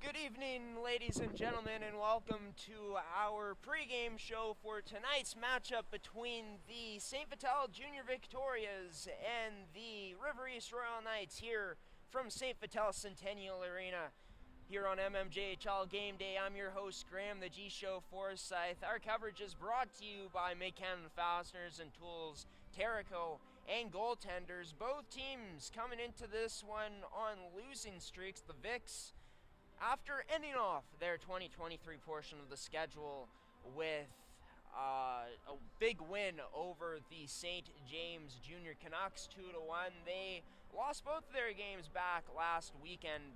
Good evening, ladies and gentlemen, and welcome to our pregame show for tonight's matchup between the St. Vital Junior Victorias and the River East Royal Knights here from St. Vital Centennial Arena. Here on mmjhl Game Day, I'm your host, Graham, the G-Show Forsyth. Our coverage is brought to you by Cannon Fasteners and Tools, Terrico, and Goaltenders. Both teams coming into this one on losing streaks. The Vics, after ending off their 2023 portion of the schedule with a big win over the St. James Junior Canucks 2-1, they lost both of their games back last weekend.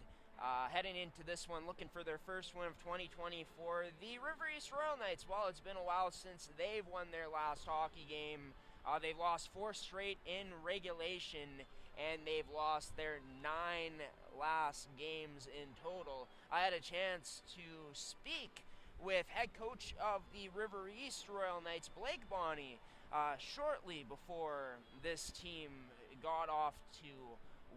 Heading into this one, looking for their first win of 2024. The River East Royal Knights, while it's been a while since they've won their last hockey game, they've lost 4 straight in regulation, and they've lost their 9 last games in total. I had a chance to speak with head coach of the River East Royal Knights, Blake Bonney, shortly before this team got off to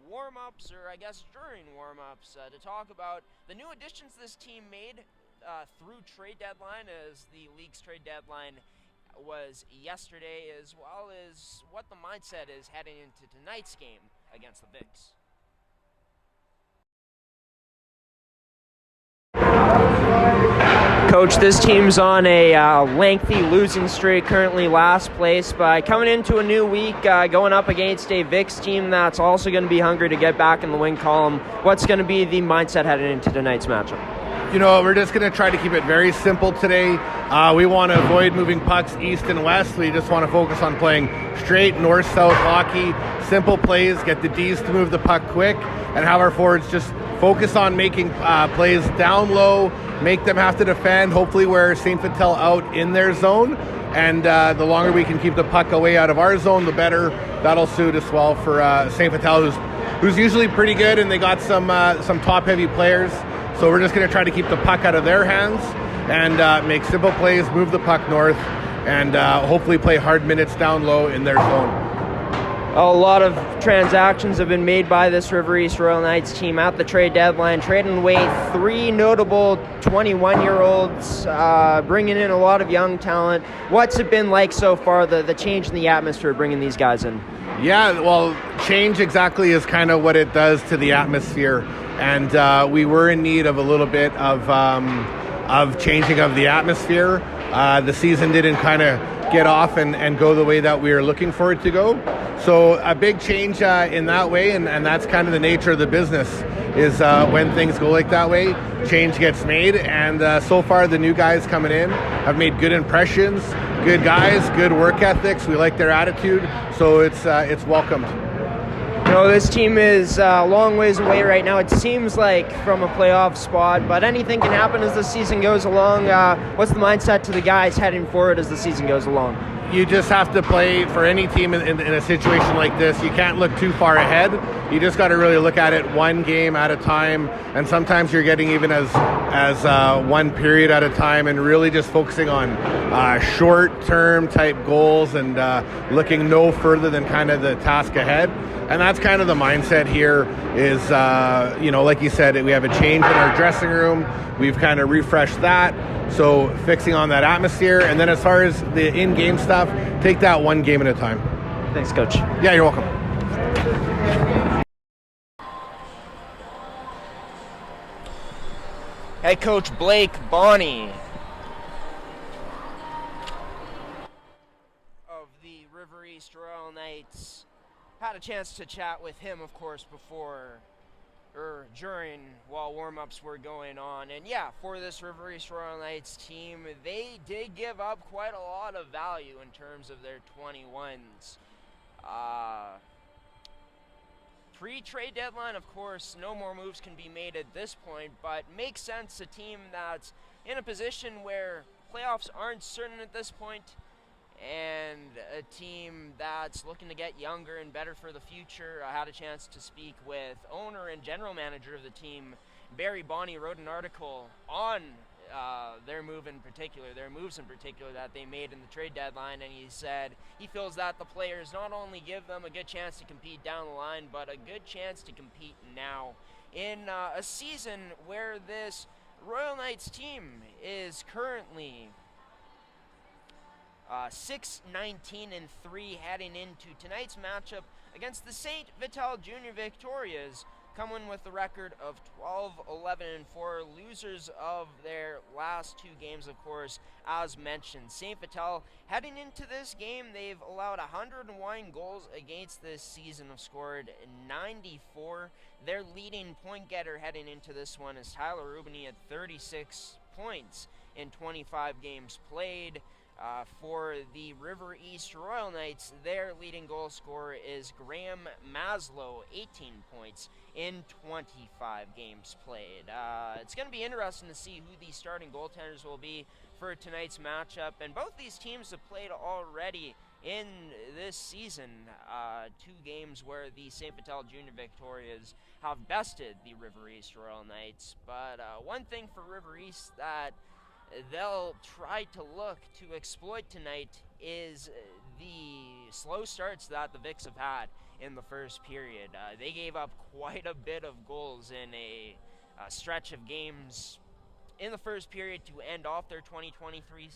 warm-ups, or I guess during warm-ups, to talk about the new additions this team made through trade deadline, as the league's trade deadline was yesterday, as well as what the mindset is heading into tonight's game against the Vics. Coach, this team's on a lengthy losing streak, currently last place, but coming into a new week, going up against a Vics team that's also going to be hungry to get back in the win column. What's going to be the mindset heading into tonight's matchup? You know, we're just going to try to keep it very simple today. We want to avoid moving pucks east and west. We just want to focus on playing straight north-south hockey, simple plays, get the Ds to move the puck quick, and have our forwards just focus on making plays down low, make them have to defend, hopefully wear St. Vital out in their zone. And the longer we can keep the puck away out of our zone, the better. That'll suit us well for St. Vital, who's usually pretty good, and they got some top-heavy players. So we're just going to try to keep the puck out of their hands and make simple plays, move the puck north, and hopefully play hard minutes down low in their zone. A lot of transactions have been made by this River East Royal Knights team at the trade deadline, trading away 3 notable 21-year-olds, bringing in a lot of young talent. What's it been like so far, the change in the atmosphere bringing these guys in? Yeah, well, change exactly is kind of what it does to the atmosphere. And we were in need of a little bit of changing of the atmosphere. The season didn't kind of get off and go the way that we were looking for it to go. So a big change in that way, and that's kind of the nature of the business, is when things go like that way, change gets made. And so far, the new guys coming in have made good impressions, good guys, good work ethics. We like their attitude, so it's welcomed. You know, this team is a long ways away right now, it seems like, from a playoff spot, but anything can happen as the season goes along. What's the mindset to the guys heading forward as the season goes along? You just have to play for any team in a situation like this. You can't look too far ahead. You just got to really look at it one game at a time, and sometimes you're getting even as one period at a time, and really just focusing on short-term type goals and looking no further than kind of the task ahead. And that's kind of the mindset here is, like you said, we have a change in our dressing room. We've kind of refreshed that. So fixing on that atmosphere. And then as far as the in-game stuff, take that one game at a time. Thanks, Coach. Yeah, you're welcome. Head coach Blake Bonney of the River East Royal Knights. Had a chance to chat with him, of course, while warm-ups were going on. And yeah, for this River East Royal Knights team, they did give up quite a lot of value in terms of their 21s. Pre-trade deadline, of course, no more moves can be made at this point, but makes sense, a team that's in a position where playoffs aren't certain at this point, and a team that's looking to get younger and better for the future. I had a chance to speak with owner and general manager of the team, Barry Bonney. Wrote an article on their moves in particular that they made in the trade deadline, and he said he feels that the players not only give them a good chance to compete down the line, but a good chance to compete now. in a season where this Royal Knights team is currently 6-19-3 heading into tonight's matchup against the St. Vital Junior Victorias, coming with a record of 12-11-4, losers of their last two games, of course, as mentioned. St. Vital, heading into this game, they've allowed 101 goals against this season, have scored 94. Their leading point getter heading into this one is Tyler Rubini at 36 points in 25 games played. For the River East Royal Knights, their leading goal scorer is Graham Maslow, 18 points in 25 games played. It's going to be interesting to see who the starting goaltenders will be for tonight's matchup, and both these teams have played already in this season, 2 games where the St. Vital Junior Victorias have bested the River East Royal Knights. But one thing for River East that they'll try to look to exploit tonight is the slow starts that the Vics have had in the first period. They gave up quite a bit of goals in a stretch of games in the first period to end off their 2023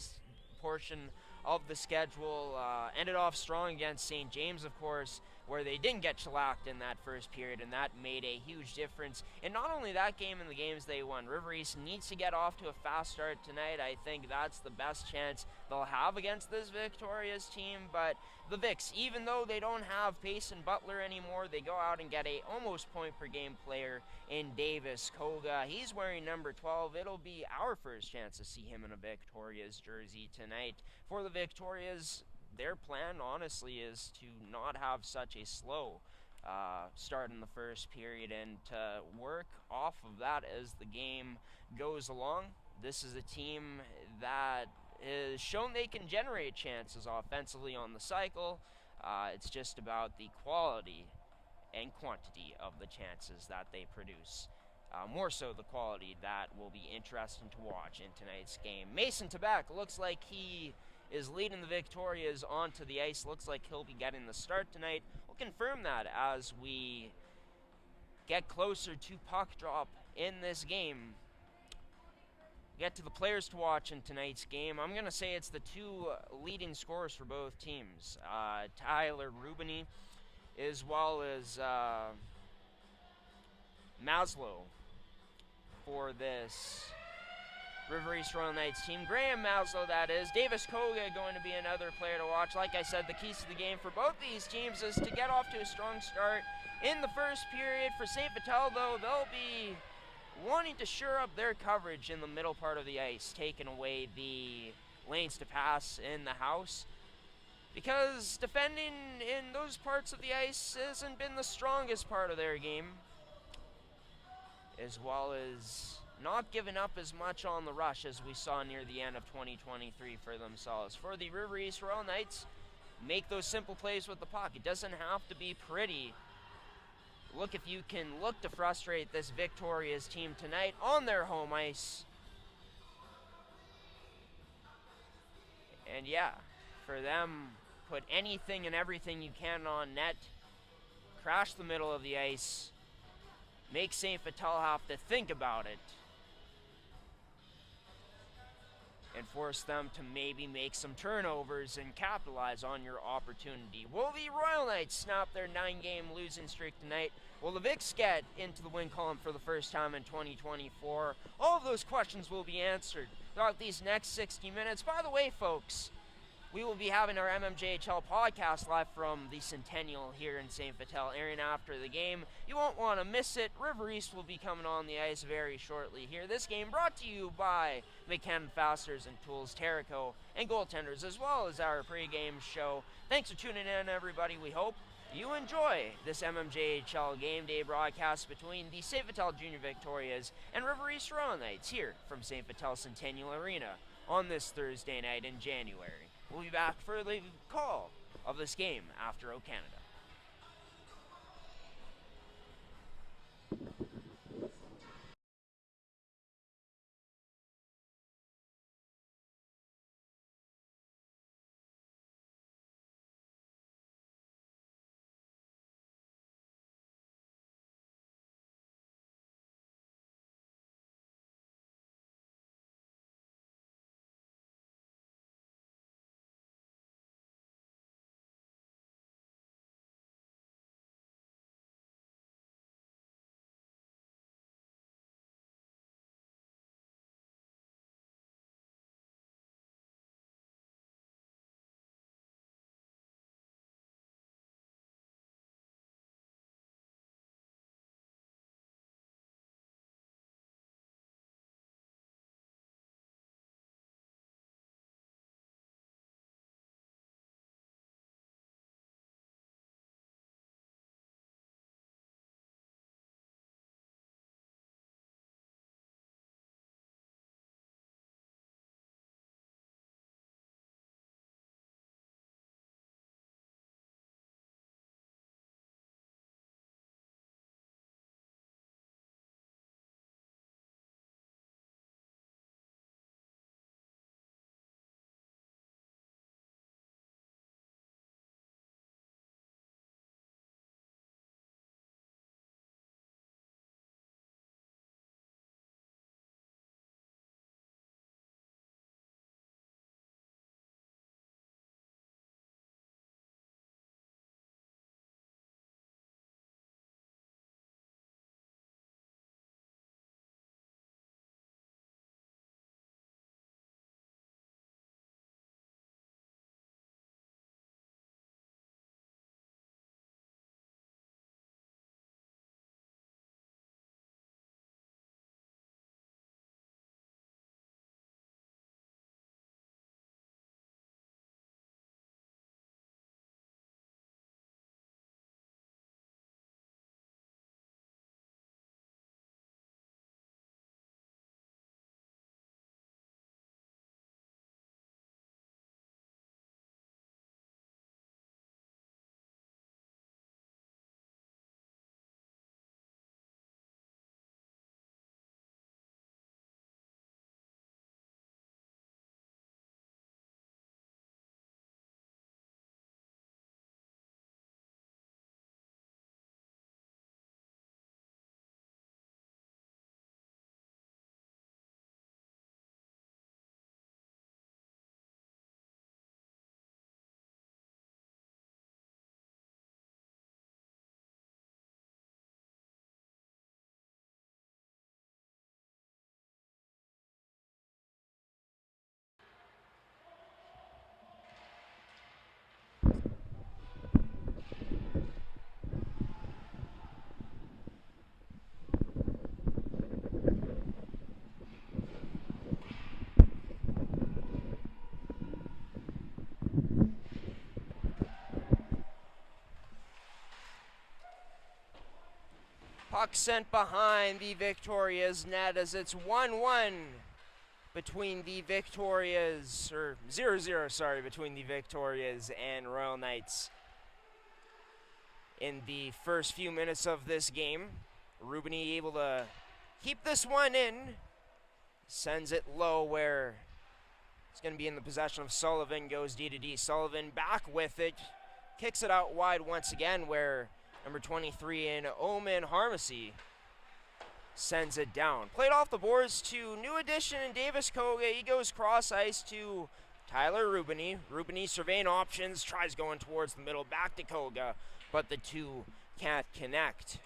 portion of the schedule. Ended off strong against St. James, of course, where they didn't get shellacked in that first period, and that made a huge difference. And not only that game and the games they won, River East needs to get off to a fast start tonight. I think that's the best chance they'll have against this Victoria's team. But the Vics, even though they don't have Payson Butler anymore, they go out and get a almost point per game player in Davis Koga. He's wearing number 12. It'll be our first chance to see him in a Victoria's jersey tonight. For the Victorias, their plan, honestly, is to not have such a slow start in the first period and to work off of that as the game goes along. This is a team that has shown they can generate chances offensively on the cycle. It's just about the quality and quantity of the chances that they produce. More so the quality that will be interesting to watch in tonight's game. Mason Tabak looks like he is leading the Victorias onto the ice. Looks like he'll be getting the start tonight. We'll confirm that as we get closer to puck drop in this game. Get to the players to watch in tonight's game. I'm going to say it's the 2 leading scorers for both teams. Tyler Rubini as well as Maslow for this River East Royal Knights team. Graham Maslow, that is. Davis Koga going to be another player to watch. Like I said, the keys to the game for both these teams is to get off to a strong start in the first period. For St. Vital, though, they'll be wanting to shore up their coverage in the middle part of the ice, taking away the lanes to pass in the house, because defending in those parts of the ice hasn't been the strongest part of their game, as well as not giving up as much on the rush as we saw near the end of 2023 for themselves. For the River East Royal Knights, make those simple plays with the puck. It doesn't have to be pretty. Look if you can look to frustrate this Victoria's team tonight on their home ice. And yeah, for them, put anything and everything you can on net, crash the middle of the ice, make St. Vital have to think about it, and force them to maybe make some turnovers and capitalize on your opportunity. Will the Royal Knights snap their 9-game losing streak tonight? Will the Vics get into the win column for the first time in 2024? All of those questions will be answered throughout these next 60 minutes. By the way, folks, we will be having our mmjhl podcast live from the Centennial here in St. Vital, airing after the game. You won't want to miss it. River East will be coming on the ice very shortly here. This game brought to you by McCann Fasteners and Tools, Terrico, and Goaltenders, as well as our pregame show. Thanks for tuning in, everybody. We hope you enjoy this mmjhl game day broadcast between the St. Vital Junior Victorias and River East Royal Knights here from St. Vital Centennial Arena on this Thursday night in January. We'll be back for the call of this game after O Canada. puck sent behind the Victoria's net as it's 1-1 between the Victorias, or 0-0, sorry, between the Victorias and Royal Knights. In the first few minutes of this game, Rubini able to keep this one in. Sends it low where it's going to be in the possession of Sullivan. Goes D-to-D. Sullivan back with it. Kicks it out wide once again where number 23 in Omen Harmacy sends it down. Played off the boards to new addition in Davis Koga. He goes cross ice to Tyler Rubini. Rubini surveying options. Tries going towards the middle. Back to Koga. But the two can't connect.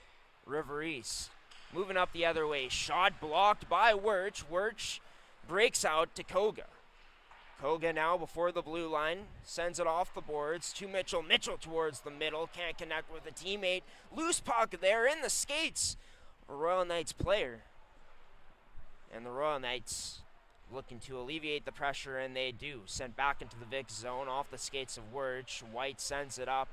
River East moving up the other way. Shot blocked by Wirch. Wirch breaks out to Koga. Koga now before the blue line. Sends it off the boards to Mitchell. Mitchell towards the middle. Can't connect with a teammate. Loose puck there in the skates. A Royal Knights player. And the Royal Knights looking to alleviate the pressure, and they do. Sent back into the Vic zone off the skates of Wirch. White sends it up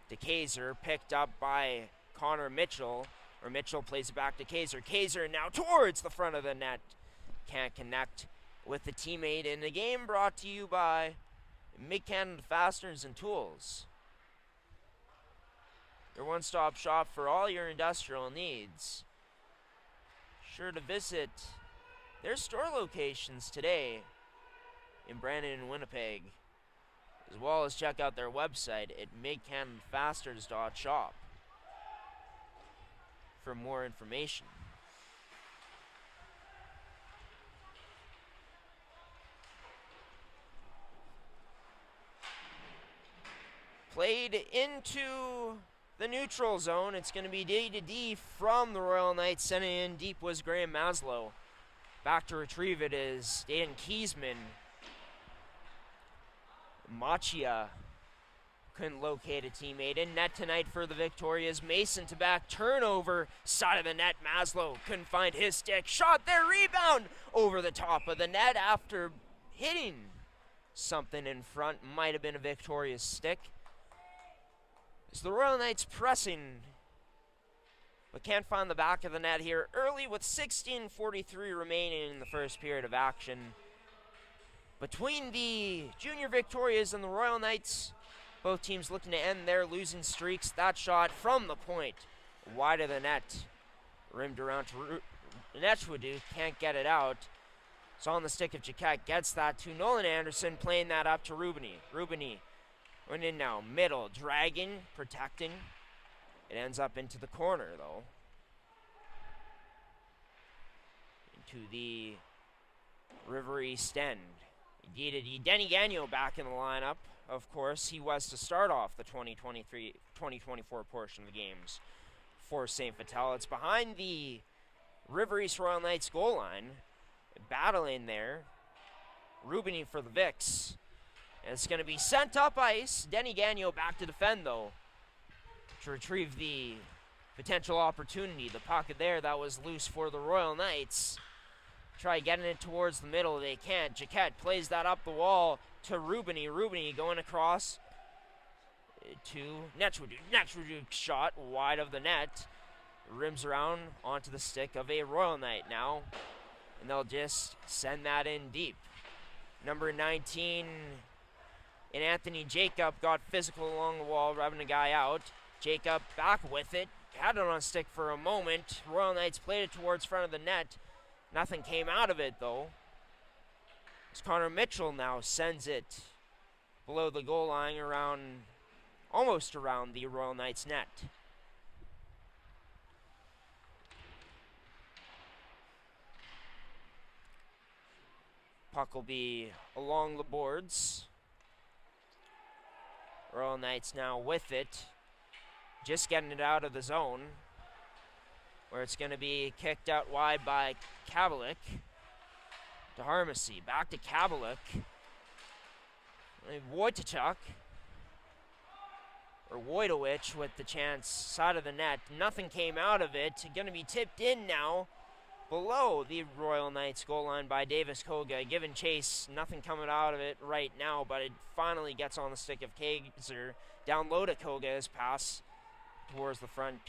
to Kaiser. Picked up by Connor Mitchell. Or Mitchell plays it back to Kaiser. Kaiser now towards the front of the net. Can't connect with the teammate in the game, brought to you by Mid-Canada Fasteners and Tools. Your one-stop shop for all your industrial needs. Sure to visit their store locations today in Brandon and Winnipeg, as well as check out their website at midcanadafasteners.shop for more information. Played into the neutral zone. It's going to be D-to-D from the Royal Knights. Sending in deep was Graham Maslow. Back to retrieve it is Dan Kiesman. Machia couldn't locate a teammate. In net tonight for the Victorias. Mason to back. Turnover. Side of the net. Maslow couldn't find his stick. Shot there. Rebound over the top of the net after hitting something in front. Might have been a Victoria's stick. It's the Royal Knights pressing, but can't find the back of the net here early with 16:43 remaining in the first period of action. Between the Junior Victorias and the Royal Knights, both teams looking to end their losing streaks. That shot from the point, wide of the net, rimmed around to Netchwood. Can't get it out. It's on the stick of Jaquette. Gets that to Nolan Anderson, playing that up to Rubini. Rubini went in now, middle, dragging, protecting. It ends up into the corner, though. Into the River East end. Denny Gagnon back in the lineup. Of course, he was to start off the 2023-2024 portion of the games for St. Vital. It's behind the River East Royal Knights goal line. Battling there. Rubini for the Vics. And it's going to be sent up ice. Denny Gagnon back to defend, though, to retrieve the potential opportunity. The pocket there that was loose for the Royal Knights. Try getting it towards the middle. They can't. Jaquette plays that up the wall to Rubini. Rubini going across to Netchwood. Netchwood shot wide of the net. Rims around onto the stick of a Royal Knight now. And they'll just send that in deep. Number 19 in Anthony Jacob got physical along the wall, rubbing a guy out. Jacob back with it. Had it on stick for a moment. Royal Knights played it towards front of the net. Nothing came out of it, though. As Connor Mitchell now sends it below the goal line around, almost around the Royal Knights net. Puck will be along the boards. Royal Knights now with it. Just getting it out of the zone, where it's going to be kicked out wide by Kabelik to Harmacy. Back to Kabelik. Wojtachuk, or Wojtowicz with the chance, side of the net. Nothing came out of it. Going to be tipped in now below the Royal Knights goal line by Davis Koga. Given chase, nothing coming out of it right now, but it finally gets on the stick of Kaiser. Down low to Koga, his pass towards the front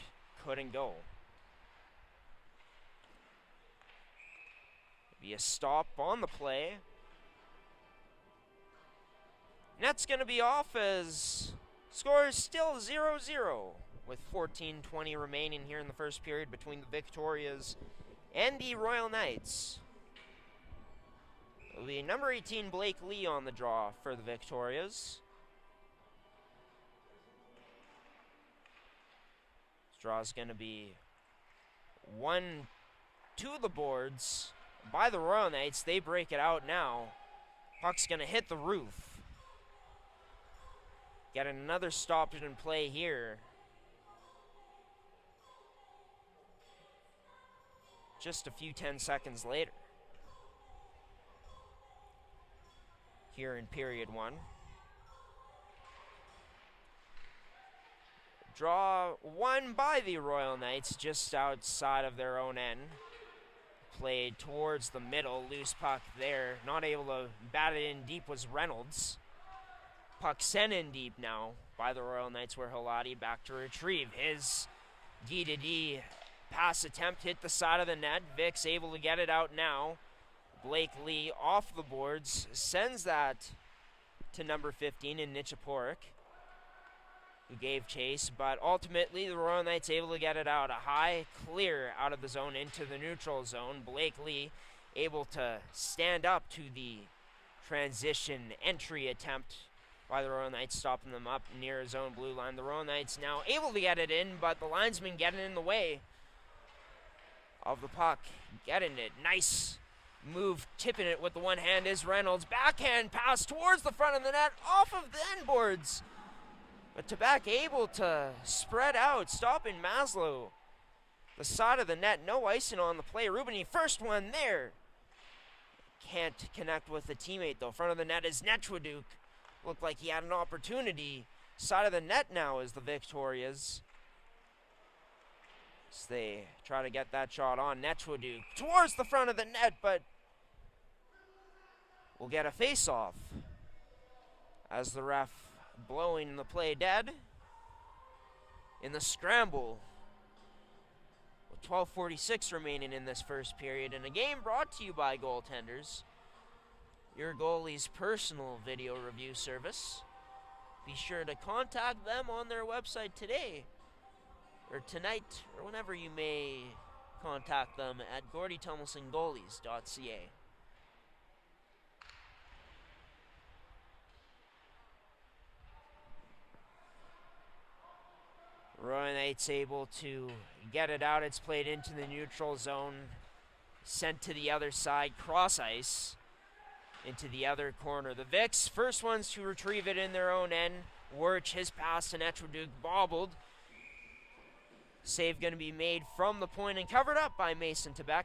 couldn't go. Be a stop on the play. Net's going to be off as score is still 0-0 with 14:20 remaining here in the first period between the Victorias and the Royal Knights. It'll be number 18 Blake Lee on the draw for the Victorias. This draw is going to be 1 to the boards by the Royal Knights. They break it out now. Puck's going to hit the roof. Get another stoppage in play here. Just a few 10 seconds later. Here in period 1. Draw 1 by the Royal Knights just outside of their own end. Played towards the middle, loose puck there. Not able to bat it in deep was Reynolds. Puck sent in deep now by the Royal Knights, where Halati back to retrieve. His D-to-D pass attempt hit the side of the net. Vic's able to get it out now. Blake Lee off the boards, sends that to number 15 in Nichaporik, who gave chase, but ultimately the Royal Knights able to get it out. A high clear out of the zone into the neutral zone. Blake Lee able to stand up to the transition entry attempt by the Royal Knights, stopping them up near his own blue line. The Royal Knights now able to get it in, but the linesman getting in the way of the puck. Getting it. Nice move, tipping it with the one hand is Reynolds. Backhand pass towards the front of the net, off of the end boards. But Tabak able to spread out, stopping Maslow. The side of the net, no icing on the play. Rubini, first one there. Can't connect with the teammate though. Front of the net is Netchwaduk. Looked like he had an opportunity. Side of the net now is the Victorias. As they try to get that shot on. Netchwaduk towards the front of the net, but will get a face-off as the ref blowing the play dead in the scramble. With 12:46 remaining in this first period, and a game brought to you by Goaltenders, your goalie's personal video review service. Be sure to contact them on their website today, or tonight, or whenever you may contact them at gordytumelsongoalies.ca. Roy Knights able to get it out. It's played into the neutral zone, sent to the other side, cross ice, into the other corner. The Vics, first ones to retrieve it in their own end. Wirch, his pass to Netchwaduk, bobbled. Save going to be made from the point and covered up by Mason Tabak.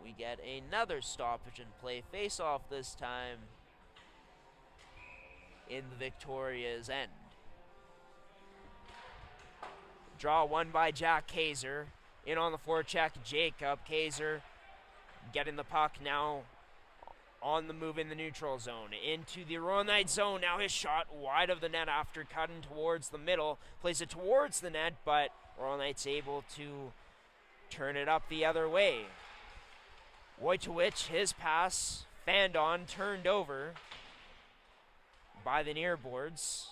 We get another stoppage in play, face-off this time in the Victoria's end. Draw 1 by Jack Kaiser. In on the forecheck, Jacob Kaiser getting the puck now on the move in the neutral zone. Into the Royal Knight zone. Now his shot wide of the net after cutting towards the middle. Plays it towards the net, but Royal Knight's able to turn it up the other way. Wojtowicz, his pass, fanned on, turned over by the near boards.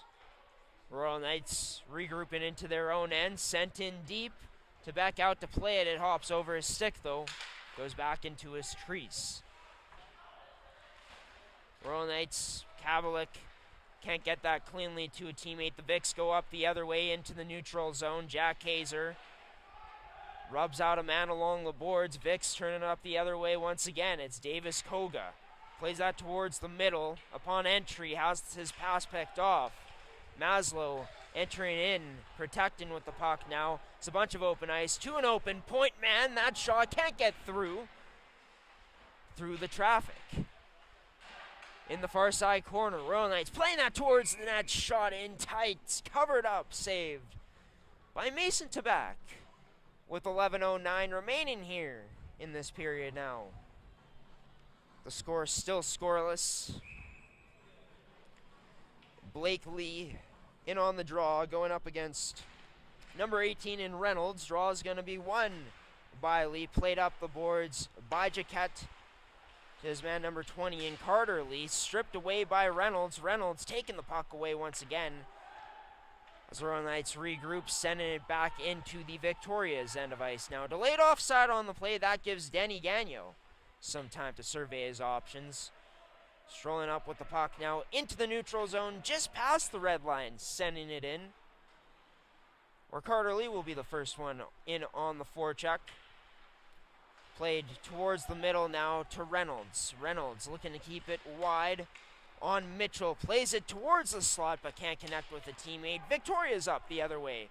Royal Knights regrouping into their own end, sent in deep to back out to play it. It hops over his stick though, goes back into his crease. Royal Knights, Kavalik can't get that cleanly to a teammate. The Vics go up the other way into the neutral zone. Jack Kaiser rubs out a man along the boards. Vics turning up the other way once again. It's Davis Koga. Plays that towards the middle. Upon entry, has his pass picked off. Maslow entering in, protecting with the puck now. It's a bunch of open ice. To an open point man. That shot can't get through the traffic. In the far side corner, Royal Knights playing that towards the net. Shot in tight. Covered up. Saved by Mason Tabak. With 11:09 remaining here in this period now. The score is still scoreless. Blake Lee in on the draw, going up against Number 18 in Reynolds. Draw is going to be won by Lee. Played up the boards by Jaquette. To his man number 20 in Carter Lee. Stripped away by Reynolds. Reynolds taking the puck away once again. As the Royal Knights regroup, sending it back into the Victoria's end of ice. Now delayed offside on the play. That gives Denny Gagnon some time to survey his options. Strolling up with the puck now into the neutral zone, just past the red line, sending it in. Or Carter Lee will be the first one in on the forecheck. Played towards the middle now to Reynolds. Reynolds looking to keep it wide on Mitchell. Plays it towards the slot but can't connect with a teammate. Victoria's up the other way.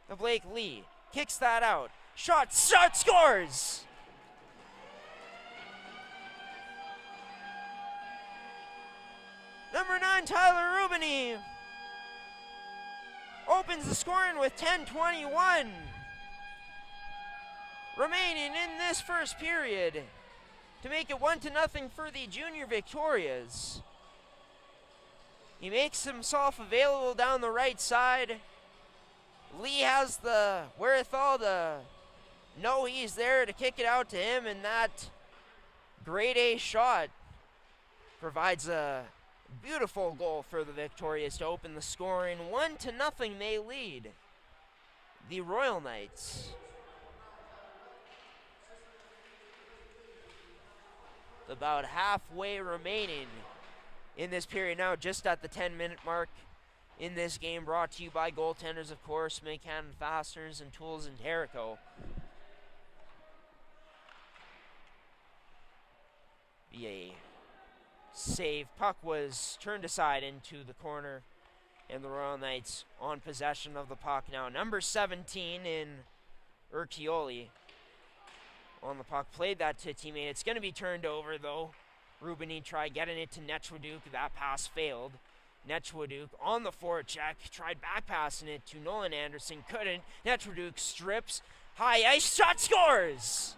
The Blake Lee kicks that out. Shot, scores! Number 9, Tyler Rubini opens the scoring with 10:21 remaining in this first period to make it 1-0 for the Junior Victorias. He makes himself available down the right side. Lee has the wherewithal to know he's there to kick it out to him, and that grade A shot provides a beautiful goal for the Victorias to open the scoring. 1-0 they lead the Royal Knights. About halfway remaining in this period now, just at the 10-minute mark in this game, brought to you by goaltenders, of course, McCann Fasteners and Tools in Terrico. A save. Puck was turned aside into the corner, and the Royal Knights on possession of the puck now. Number 17 in Urquioli on the puck. Played that to a teammate. It's going to be turned over, though. Rubini tried getting it to Netchwaduk. That pass failed. Netchwaduk on the forecheck. Tried back passing it to Nolan Anderson. Couldn't. Netchwaduk strips. High ice shot, scores!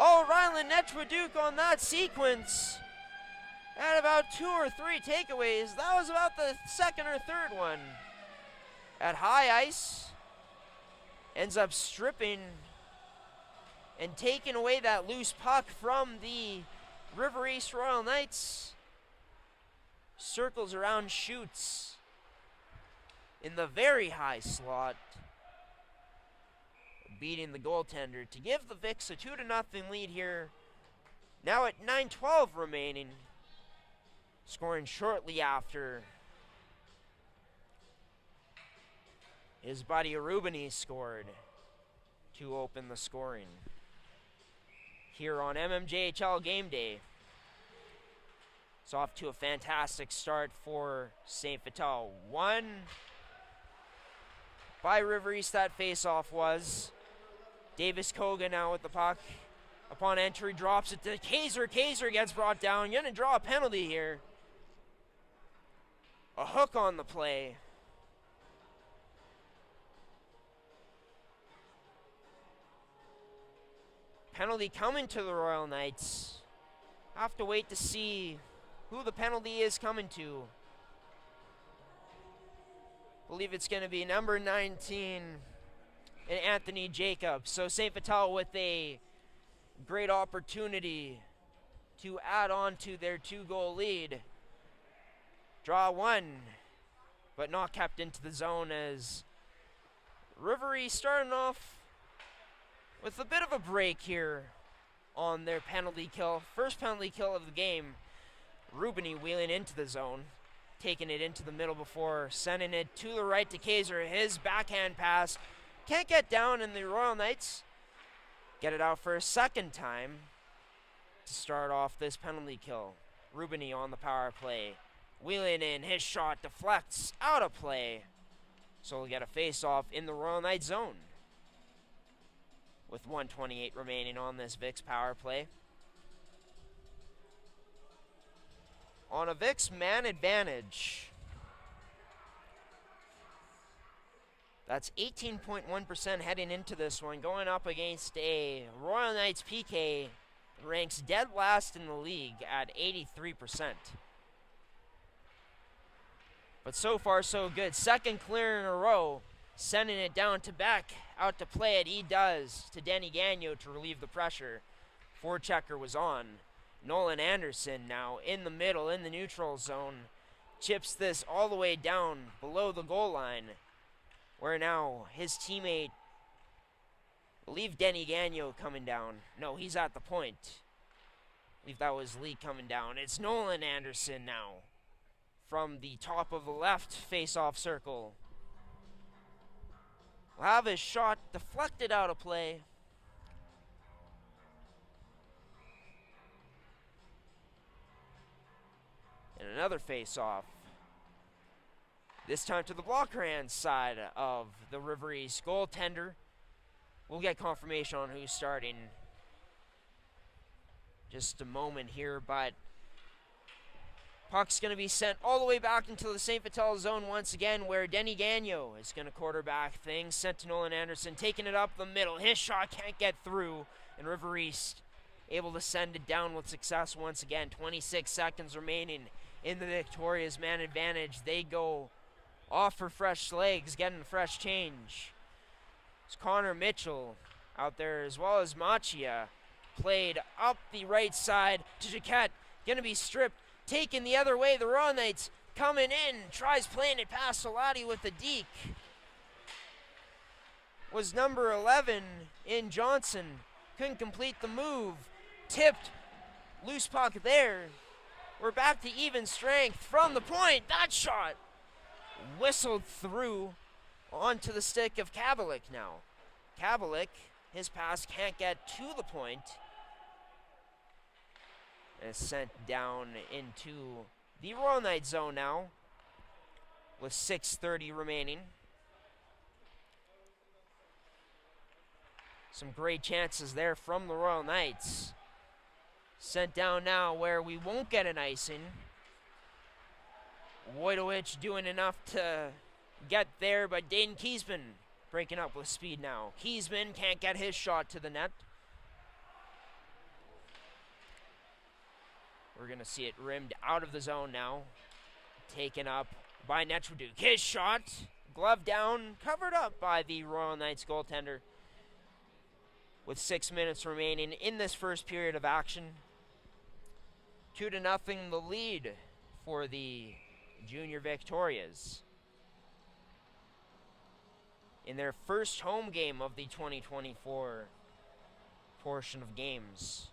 Oh, Ryland Netchwaduk on that sequence had about 2 or 3 takeaways. That was about the second or third one. At high ice, ends up stripping and taking away that loose puck from the River East Royal Knights. Circles around, shoots in the very high slot, beating the goaltender to give the Vics a 2-0 lead here. Now at 9:12 remaining, scoring shortly after his buddy Rubini scored to open the scoring here on MMJHL Game Day. It's off to a fantastic start for St. Vital. Won by River East, that face-off was. Davis Koga now with the puck. Upon entry, drops it to Kaiser. Kaiser gets brought down. Gonna draw a penalty here. A hook on the play. Penalty coming to the Royal Knights. Have to wait to see who the penalty is coming to. Believe it's going to be number 19 and Anthony Jacobs. So St. Vital with a great opportunity to add on to their 2-goal lead. Draw one, but not kept into the zone as River East starting off with a bit of a break here on their penalty kill. First penalty kill of the game. Rubini wheeling into the zone, taking it into the middle before sending it to the right to Kaiser. His backhand pass can't get down, and the Royal Knights get it out for a second time to start off this penalty kill. Rubini on the power play. Wheeling in, his shot deflects out of play. So we'll get a face-off in the Royal Knights zone with 1:28 remaining on this Vicks power play. On a Vicks man advantage. That's 18.1% heading into this one, going up against a Royal Knights PK ranks dead last in the league at 83%. But so far, so good. Second clear in a row, sending it down to Beck. Out to play it, he does, to Denny Gagnon to relieve the pressure. Forechecker was on. Nolan Anderson now in the middle, in the neutral zone. Chips this all the way down below the goal line, where now his teammate, I believe Denny Gagnon coming down. No, he's at the point. I believe that was Lee coming down. It's Nolan Anderson now from the top of the left face-off circle. Will have his shot deflected out of play. And another face-off. This time to the blocker hand side of the River East goaltender. We'll get confirmation on who's starting just a moment here, but puck's going to be sent all the way back into the St. Vital zone once again, where Denny Gagnon is going to quarterback things. Sent to Nolan Anderson, taking it up the middle. His shot can't get through, and River East able to send it down with success once again. 26 seconds remaining in the Victoria's man advantage. They go off for fresh legs, getting a fresh change. It's Connor Mitchell out there, as well as Machia. Played up the right side to Jaquette. Going to be stripped. Taken the other way. The Royal Knights coming in. Tries playing it past Salati with the deke. Was number 11 in Johnson. Couldn't complete the move. Tipped. Loose puck there. We're back to even strength from the point. That shot whistled through onto the stick of Kavalik now. Kavalik, his pass can't get to the point. And is sent down into the Royal Knight zone now with 6:30 remaining. Some great chances there from the Royal Knights. Sent down now where we won't get an icing. Wojtowicz doing enough to get there, but Dayton Kiesman breaking up with speed now. Kiesman can't get his shot to the net. We're going to see it rimmed out of the zone now. Taken up by Netraduk. His shot, glove down, covered up by the Royal Knights goaltender. With 6 minutes remaining in this first period of action. 2-0 the lead for the Junior Victorias in their first home game of the 2024 portion of games.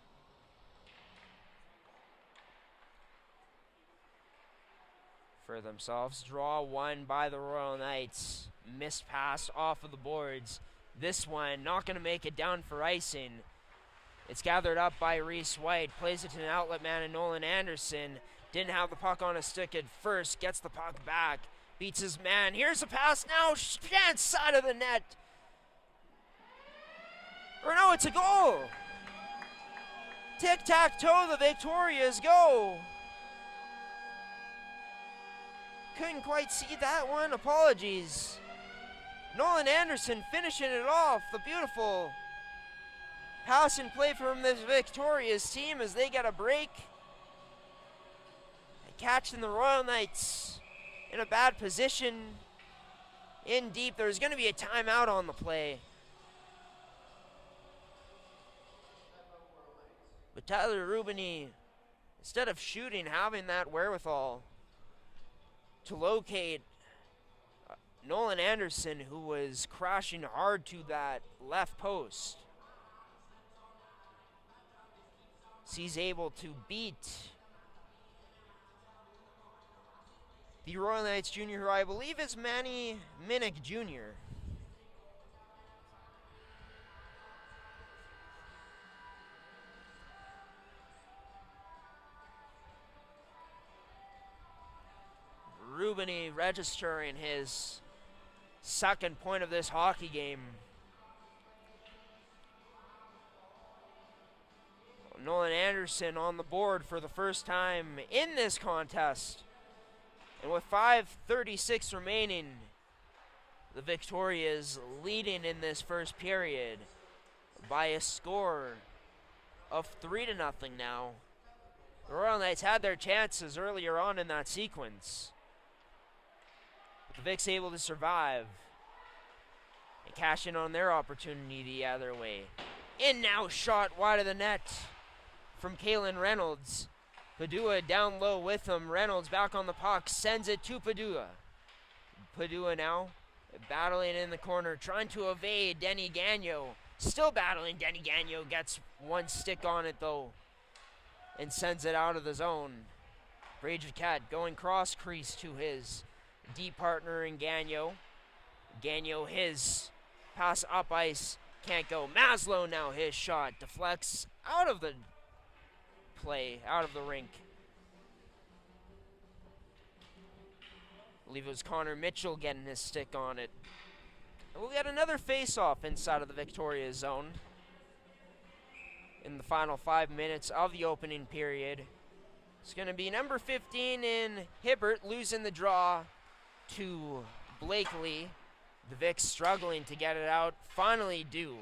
For themselves, draw one by the Royal Knights. Missed pass off of the boards. This one not going to make it down for icing. It's gathered up by Reese White. Plays it to an outlet man and Nolan Anderson. Didn't have the puck on a stick at first. Gets the puck back. Beats his man. Here's a pass now. Chance side of the net. Or no, it's a goal. Tic-tac-toe, the Victorias go. Couldn't quite see that one. Apologies. Nolan Anderson finishing it off. The beautiful pass and play from this Victoria's team as they get a break. Catching the Royal Knights in a bad position. In deep. There's going to be a timeout on the play. But Tyler Rubini, instead of shooting, having that wherewithal to locate Nolan Anderson, who was crashing hard to that left post. He's able to beat the Royal Knights junior, who I believe is Manny Minnick Jr. Rubini registering his second point of this hockey game. Nolan Anderson on the board for the first time in this contest. And with 5:36 remaining, the Victorias leading in this first period by a score of 3-0 now. The Royal Knights had their chances earlier on in that sequence. But the Vics able to survive and cash in on their opportunity the other way. In now, shot wide of the net from Kalen Reynolds. Padua down low with him. Reynolds back on the puck, sends it to Padua. Padua now battling in the corner, trying to evade Denny Gagnon. Still battling. Denny Gagnon gets one stick on it though and sends it out of the zone. Brady Cat going cross crease to his D partner in Gagnon. Gagnon his pass up ice, can't go. Maslow now his shot deflects out of the play, out of the rink. I believe it was Connor Mitchell getting his stick on it. And we'll get another face-off inside of the Victoria zone in the final 5 minutes of the opening period. It's going to be number 15 in Hibbert losing the draw to Blakely. The Vics struggling to get it out, finally do,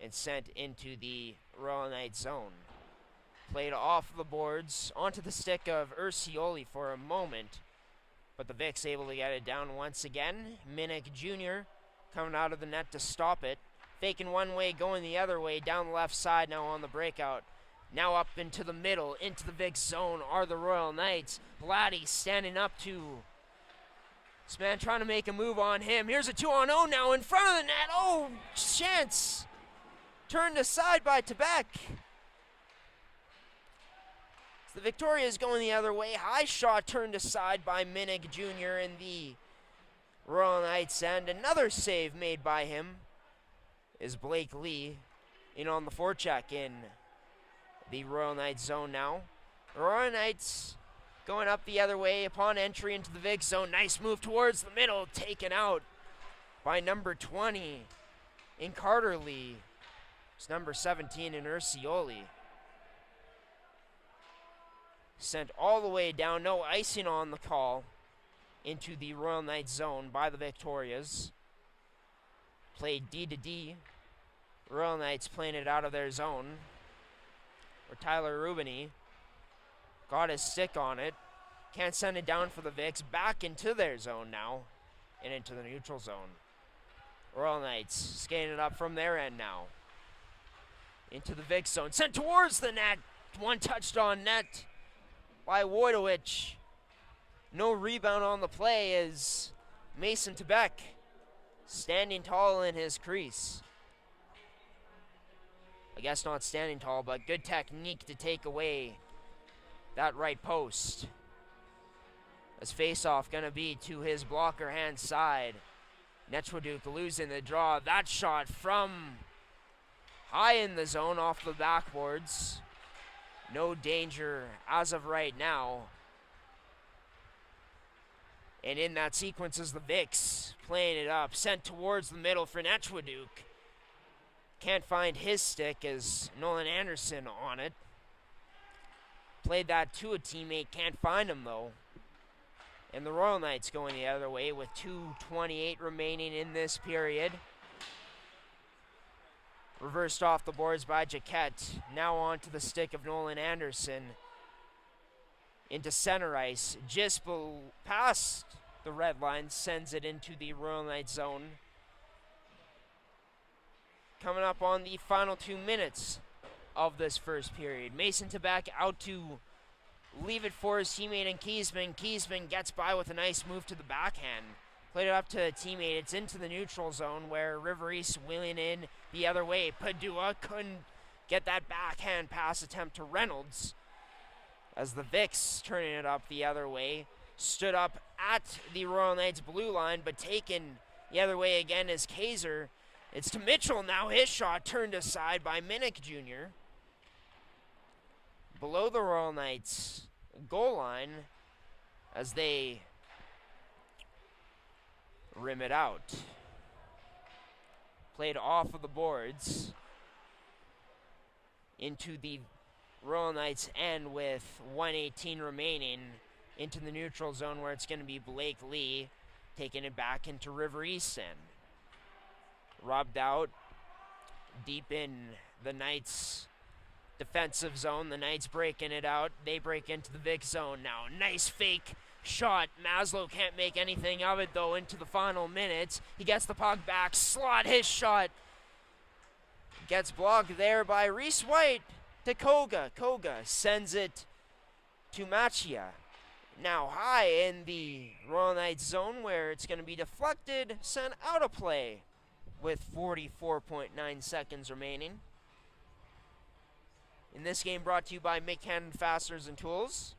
and sent into the Royal Knight zone. Played off the boards onto the stick of Ursioli for a moment, but the Vics able to get it down once again. Minnick Jr. coming out of the net to stop it. Faking one way, going the other way, down the left side now on the breakout. Now up into the middle, into the Vics zone are the Royal Knights. Laddie standing up to this man, trying to make a move on him. Here's a 2-on-0 now in front of the net. Oh, chance. Turned aside by Tebek. The Victoria is going the other way. High shot turned aside by Minnick Jr. in the Royal Knights, and another save made by him is Blake Lee in on the forecheck in the Royal Knights zone now. The Royal Knights going up the other way upon entry into the Vic zone. Nice move towards the middle, taken out by number 20 in Carter Lee. It's number 17 in Ursioli. Sent all the way down, no icing on the call, into the Royal Knights zone by the Victorias. Played D to D. Royal Knights playing it out of their zone. Where Tyler Rubini got his stick on it. Can't send it down for the Vics. Back into their zone now. And into the neutral zone. Royal Knights skating it up from their end now. Into the Vic zone. Sent towards the net. One touched on net by Wojtowicz. No rebound on the play as Mason Tebek standing tall in his crease. I guess not standing tall, but good technique to take away that right post. As face-off gonna be to his blocker hand side. Netchwaduk losing the draw. That shot from high in the zone off the backboards. No danger as of right now. And in that sequence is the Vics playing it up. Sent towards the middle for Netchwaduk. Can't find his stick as Nolan Anderson on it. Played that to a teammate, can't find him though. And the Royal Knights going the other way with 2:28 remaining in this period. Reversed off the boards by Jaquette. Now on to the stick of Nolan Anderson. Into center ice. Just past the red line. Sends it into the Royal Knights zone. Coming up on the final 2 minutes of this first period. Mason Tebek out to leave it for his teammate in Kiesman. Kiesman gets by with a nice move to the backhand. Played it up to a teammate. It's into the neutral zone where River East wheeling in the other way. Padua couldn't get that backhand pass attempt to Reynolds. As the Vics turning it up the other way. Stood up at the Royal Knights blue line, but taken the other way again is Kaiser. It's to Mitchell now. His shot turned aside by Minnick Jr. Below the Royal Knights goal line as they rim it out. Played off of the boards into the Royal Knights end with 1:18 remaining into the neutral zone where it's going to be Blake Lee taking it back into River East end. Robbed out deep in the Knights defensive zone. The Knights breaking it out. They break into the Vic zone now. Nice fake shot. Maslow can't make anything of it, though, into the final minutes. He gets the puck back. Slot his shot. Gets blocked there by Reese White to Koga. Koga sends it to Machia. Now high in the Royal Knights zone where it's going to be deflected, sent out of play with 44.9 seconds remaining. In this game brought to you by Mick Fasteners and Tools.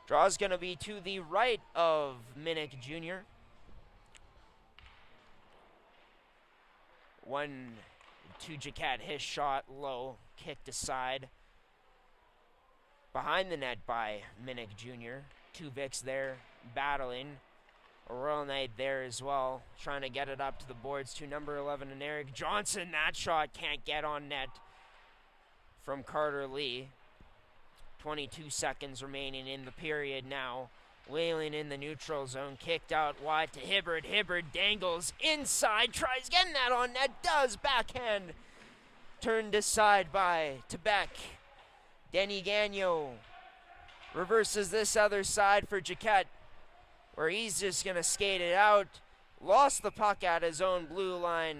Draw's going to be to the right of Minnick Jr. 1-2 Jaquette, his shot low, kicked aside. Behind the net by Minnick Jr. 2 Vics there battling. A Royal Knight there as well, trying to get it up to the boards to number 11 and Eric Johnson. That shot can't get on net from Carter Lee. 22 seconds remaining in the period now. Whaling in the neutral zone, kicked out wide to Hibbard. Hibbard dangles inside, tries getting that on net, does. Backhand turned aside by Tebek. Denny Gagnon reverses this other side for Jaquette, where he's just going to skate it out. Lost the puck at his own blue line,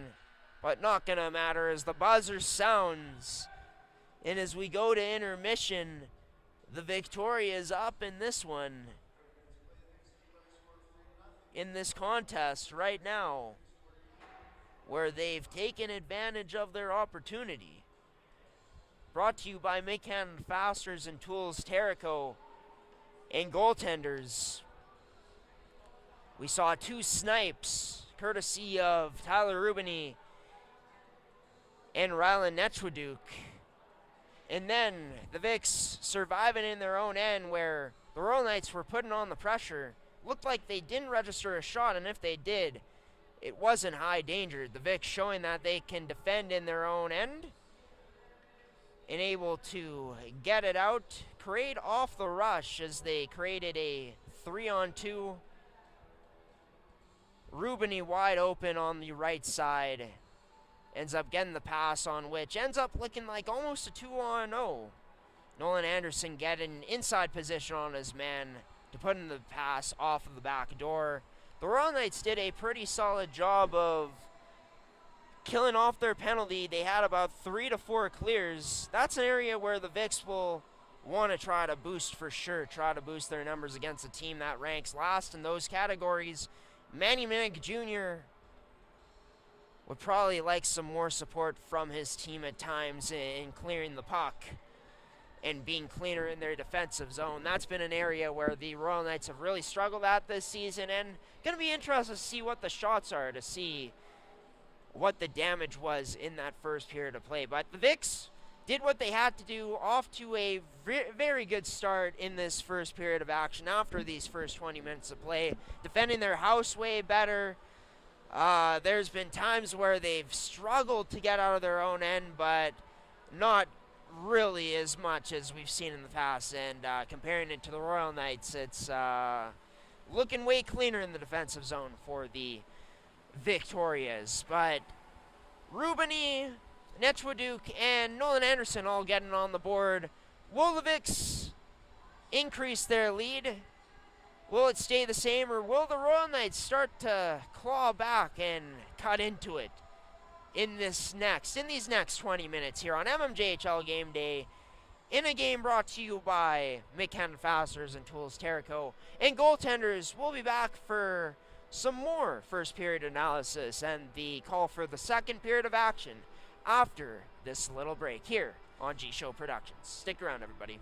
but not going to matter as the buzzer sounds. And as we go to intermission, the Victoria is up in this one. In this contest right now, where they've taken advantage of their opportunity. Brought to you by Mick Fasteners and Tools, Terrico, and goaltenders. We saw 2 snipes, courtesy of Tyler Rubini and Rylan Netchwaduk. And then the Vics surviving in their own end where the Royal Knights were putting on the pressure. Looked like they didn't register a shot, and if they did, it wasn't high danger. The Vics showing that they can defend in their own end and able to get it out, create off the rush as they created a 3-on-2. Rubini wide open on the right side. Ends up getting the pass on which ends up looking like almost a 2-on-0. Nolan Anderson getting inside position on his man to put in the pass off of the back door. The Royal Knights did a pretty solid job of killing off their penalty. They had about 3 to 4 clears. That's an area where the Vics will want to try to boost for sure, try to boost their numbers against a team that ranks last in those categories. Manny Minnick Jr. would probably like some more support from his team at times in clearing the puck and being cleaner in their defensive zone. That's been an area where the Royal Knights have really struggled at this season, and going to be interested to see what the shots are, to see what the damage was in that first period of play. But the Vics did what they had to do, off to a very good start in this first period of action after these first 20 minutes of play, defending their house way better. There's been times where they've struggled to get out of their own end, but not really as much as we've seen in the past. And comparing it to the Royal Knights, it's looking way cleaner in the defensive zone for the Victorias. But Rubini, Netchwaduk, and Nolan Anderson all getting on the board. Will the Vics increase their lead? Will it stay the same, or will the Royal Knights start to claw back and cut into it in these next 20 minutes here on MMJHL Game Day, in a game brought to you by Mick Fasteners and Tools, Terrico, and goaltenders? We'll be back for some more first period analysis and the call for the second period of action after this little break here on G Show Productions. Stick around, everybody.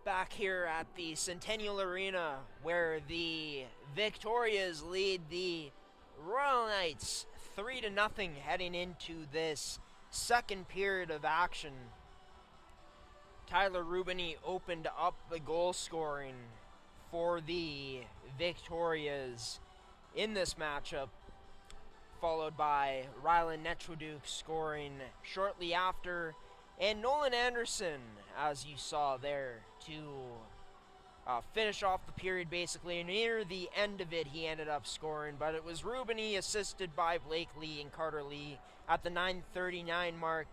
back here at the Centennial Arena, where the Victorias lead the Royal Knights 3-0 heading into this second period of action. Tyler Rubini opened up the goal scoring for the Victorias in this matchup, followed by Rylan Netroduk scoring shortly after, and Nolan Anderson, as you saw there, to finish off the period basically. Near the end of it, he ended up scoring, but it was Rubini assisted by Blake Lee and Carter Lee at the 9:39 mark.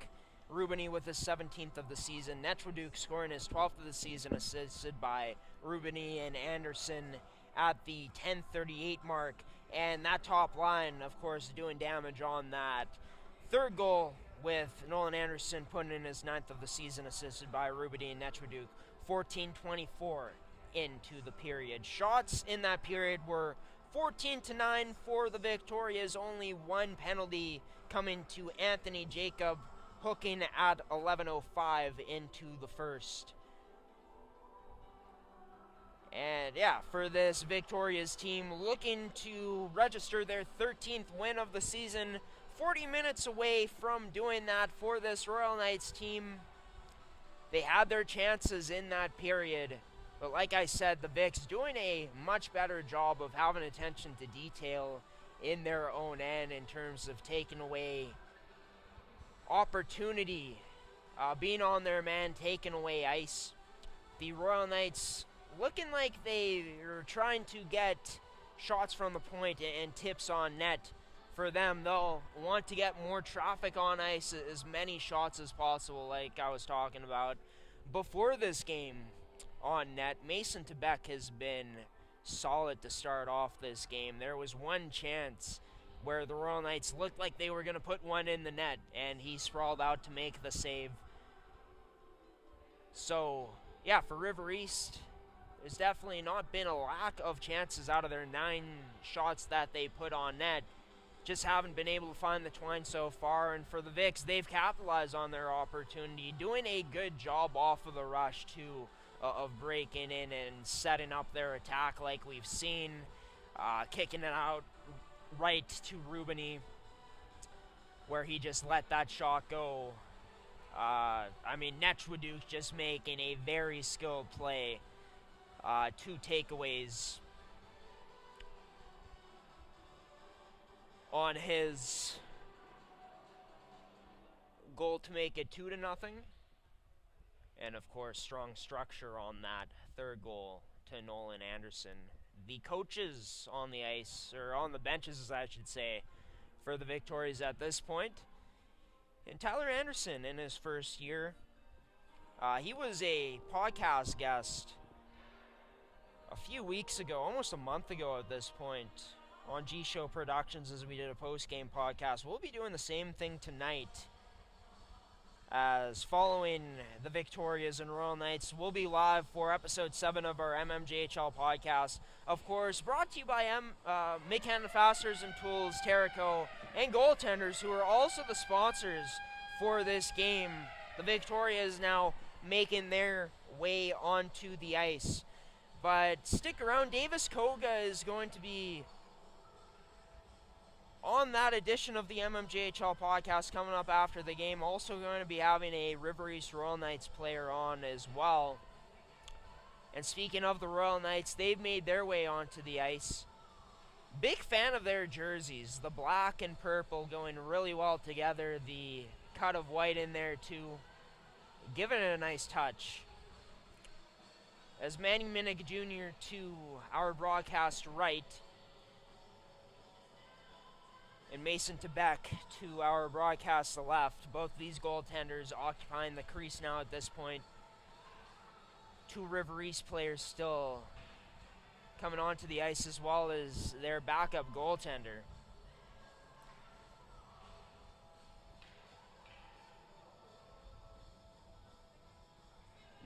Rubini with his 17th of the season. Netroduk scoring his 12th of the season, assisted by Rubini and Anderson at the 10:38 mark. And that top line, of course, doing damage on that third goal, with Nolan Anderson putting in his 9th of the season, assisted by Rubini and Netroduk. 14:24 into the period. Shots in that period were 14-9 for the Victorias. Only one penalty coming to Anthony Jacob, hooking at 11:05 into the first. And yeah, for this Victoria's team, looking to register their 13th win of the season, 40 minutes away from doing that for this Royal Knights team. They had their chances in that period, but like I said, the Vics doing a much better job of having attention to detail in their own end in terms of taking away opportunity, being on their man, taking away ice. The Royal Knights looking like they are trying to get shots from the point and tips on net. For them, they'll want to get more traffic on ice, as many shots as possible, like I was talking about before this game on net. Mason Tebec has been solid to start off this game. There was one chance where the Royal Knights looked like they were going to put one in the net, and he sprawled out to make the save. So, yeah, for River East, there's definitely not been a lack of chances out of their 9 shots that they put on net. Just haven't been able to find the twine so far. And for the Vics, they've capitalized on their opportunity, doing a good job off of the rush too, of breaking in and setting up their attack like we've seen, kicking it out right to Rubini, where he just let that shot go. Netroduk just making a very skilled play. 2 takeaways on his goal to make it 2-0. And of course, strong structure on that third goal to Nolan Anderson. The coaches on the ice, or on the benches as I should say, for the Victorias at this point. And Tyler Anderson in his first year. He was a podcast guest a few weeks ago, almost a month ago at this point, on G Show Productions, as we did a post-game podcast. We'll be doing the same thing tonight, as following the Victorias and Royal Knights, we'll be live for episode 7 of our mmjhl podcast. Of course, brought to you by Make-Hand Fasteners and Tools, Terrico, and Goaltenders, who are also the sponsors for this game. The Victorias now making their way onto the ice. But stick around, Davis Koga is going to be on that edition of the mmjhl podcast coming up after the game. Also going to be having a River East Royal Knights player on as well. And speaking of the Royal Knights, they've made their way onto the ice. Big fan of their jerseys. The black and purple going really well together. The cut of white in there too, giving it a nice touch. As Manny Minnick Jr. to our broadcast right, and Mason Tebec to our broadcast left. Both these goaltenders occupying the crease now at this point. 2 River East players still coming onto the ice, as well as their backup goaltender.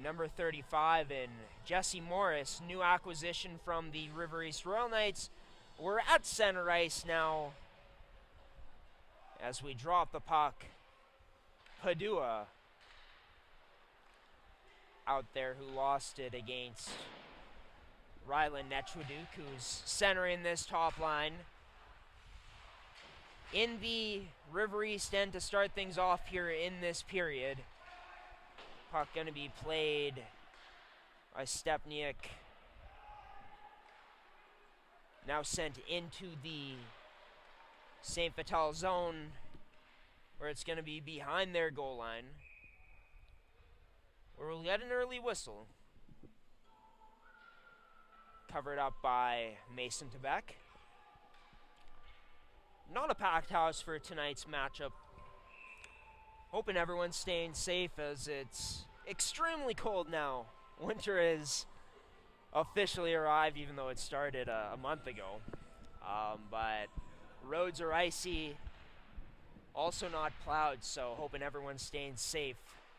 Number 35 in Jesse Morris, new acquisition from the River East Royal Knights. We're at center ice now as we drop the puck. Padua out there who lost it against Ryland Netchwaduk, who's centering this top line. In the River East end to start things off here in this period. Puck going to be played by Stepniak. Now sent into the St. Vital zone, where it's going to be behind their goal line, where we'll get an early whistle. Covered up by Mason Tebeck. Not a packed house for tonight's matchup. Hoping everyone's staying safe as it's extremely cold now. Winter has officially arrived, even though it started a month ago. But roads are icy, also not plowed, so hoping everyone's staying safe,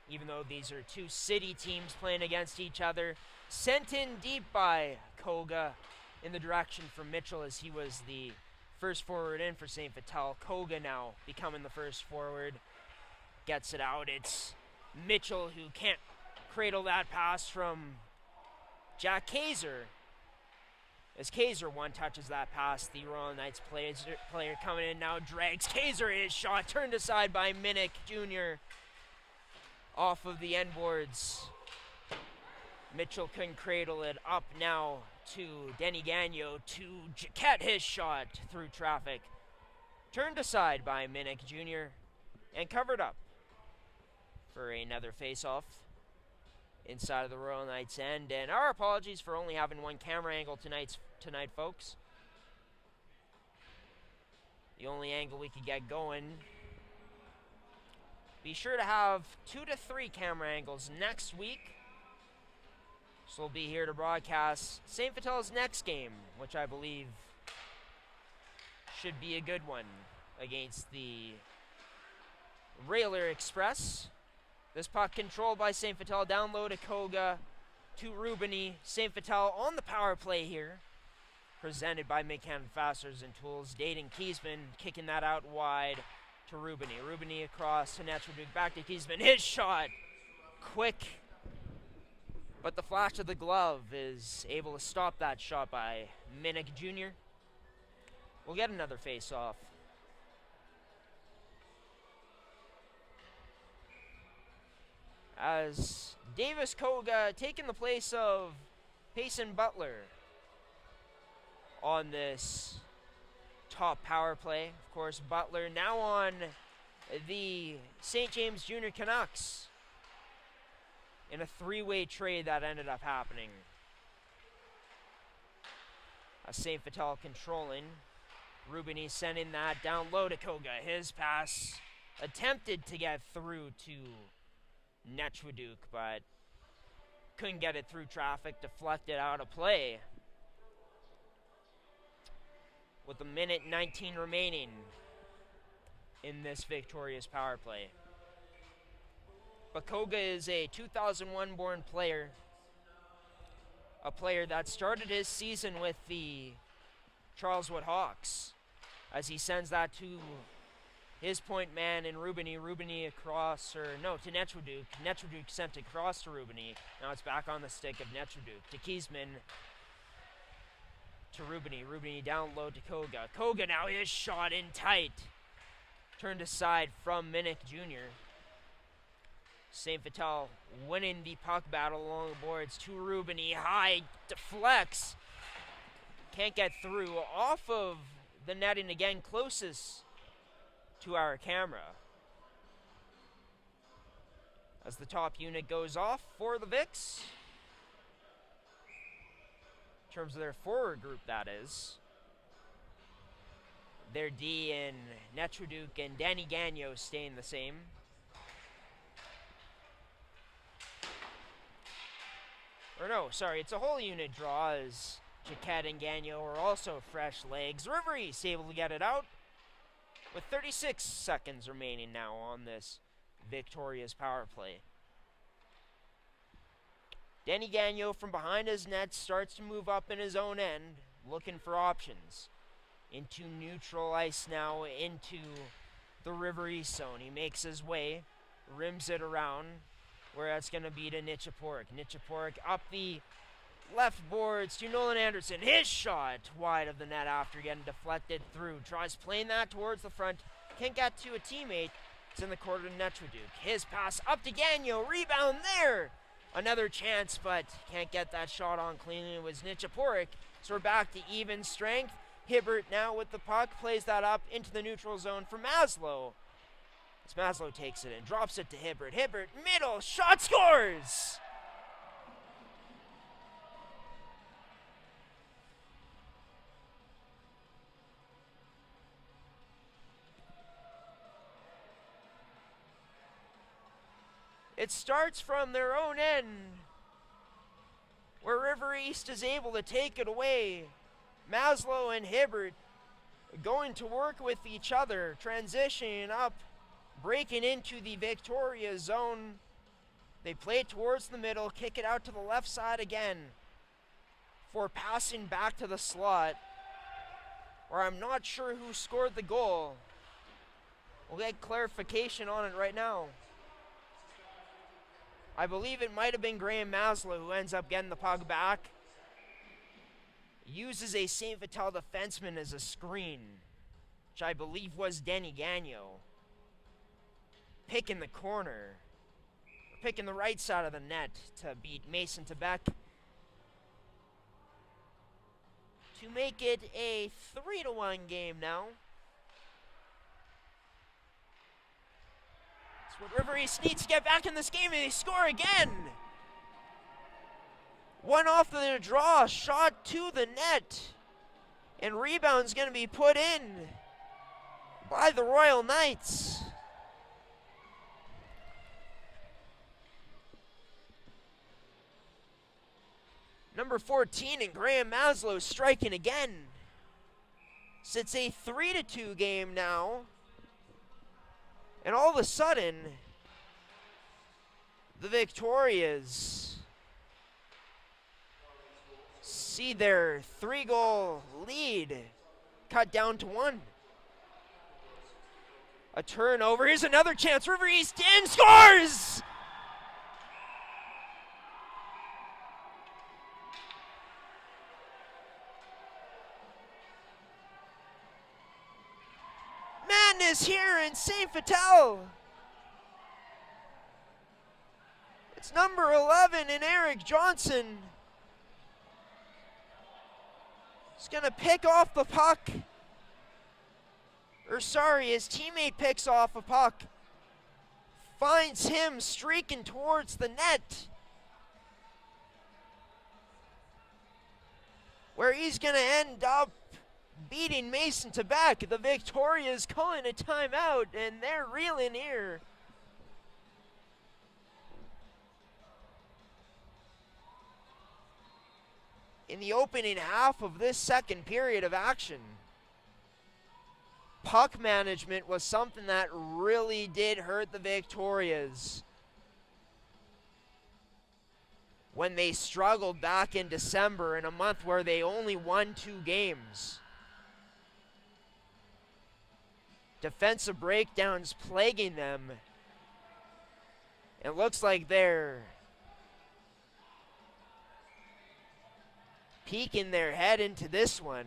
even though these are two city teams playing against each other. Sent in deep by Koga in the direction from Mitchell, as he was the first forward in for St. Vital. Koga now becoming the first forward. Gets it out. It's Mitchell who can't cradle that pass from Jack Kaiser. As Kaiser one-touches that pass, the Royal Knights player coming in now drags Kaiser. His shot turned aside by Minnick Jr. off of the end boards. Mitchell couldn't cradle it. Up now to Denny Gagnon to Jaquette. His shot through traffic. Turned aside by Minnick Jr. and covered up for another face-off inside of the Royal Knights end. And our apologies for only having one camera angle tonight, folks. The only angle we could get going. Be sure to have 2 to 3 camera angles next week. So we'll be here to broadcast St. Vital's next game, which I believe should be a good one against the Railer Express. This puck controlled by St. Vital, down low to Koga, to Rubini. St. Vital on the power play here, presented by Midcanton Fasteners and Tools. Dayton Kiesman kicking that out wide to Rubini. Rubini across to Netchwaduk, back to Kiesman. His shot, quick, but the flash of the glove is able to stop that shot by Minnick Jr. We'll get another face-off. As Davis Koga taking the place of Payson Butler on this top power play. Of course, Butler now on the St. James Junior Canucks in a 3-way trade that ended up happening. St. Vital controlling. Rubini sending that down low to Koga. His pass attempted to get through to Netchwaduk, but couldn't get it through traffic, deflected out of play. With a minute 19 remaining in this victorious power play. But Koga is a 2001 born player, a player that started his season with the Charleswood Hawks, as he sends that to his point man in Rubini. Rubini across, or no, to Netchwaduk. Netchwaduk sent across to Rubini. Now it's back on the stick of Netchwaduk. To Kiesman. To Rubini. Rubini down low to Koga. Koga now, his shot in tight. Turned aside from Minnick Jr. St. Vital winning the puck battle along the boards to Rubini. High deflects. Can't get through. Off of the netting again, closest to our camera. As the top unit goes off for the Vicks. In terms of their forward group, that is. Their D and Netchwaduk and Danny Gagnon staying the same. Or no, sorry, it's a whole unit draw as Jaquette and Gagnon are also fresh legs. River East able to get it out with 36 seconds remaining now on this victorious power play. Danny Gagnon from behind his net starts to move up in his own end, looking for options. Into neutral ice now, into the River East zone. He makes his way, rims it around, where that's going to be to Nichaporuk. Nichaporuk up the left boards to Nolan Anderson. His shot wide of the net after getting deflected through. Tries playing that towards the front. Can't get to a teammate. It's in the corner to Netraduke. His pass up to Gagnon. Rebound there. Another chance, but can't get that shot on cleanly. It was Nichaporuk. So we're back to even strength. Hibbert now with the puck. Plays that up into the neutral zone for Maslow. As Maslow takes it and drops it to Hibbert. Hibbert, middle, shot, scores! It starts from their own end, where River East is able to take it away. Maslow and Hibbert going to work with each other, transitioning up, breaking into the Victoria zone. They play it towards the middle, kick it out to the left side again for passing back to the slot, where I'm not sure who scored the goal. We'll get clarification on it right now. I believe it might have been Graham Maslow who ends up getting the puck back. Uses a St. Vital defenseman as a screen, which I believe was Denny Gagnon. Picking the corner, picking the right side of the net to beat Mason Tebec to make it a 3-1 game now. That's what River East needs to get back in this game, and they score again. One off the draw, shot to the net, and rebound's going to be put in by the Royal Knights. Number 14 and Graham Maslow striking again. So it's a 3-2 game now. And all of a sudden, the Victorias see their 3-goal lead cut down to 1. A turnover. Here's another chance. River East in, scores! Madness here in St. Vital. It's number 11 in Eric Johnson. He's going to pick off the puck. His teammate picks off a puck. Finds him streaking towards the net, where he's going to end up beating Mason Tebec. The Victorias calling a timeout, and they're reeling here. In the opening half of this second period of action, puck management was something that really did hurt the Victorias when they struggled back in December, in a month where they only won 2 games. Defensive breakdowns plaguing them. It looks like they're peeking their head into this one.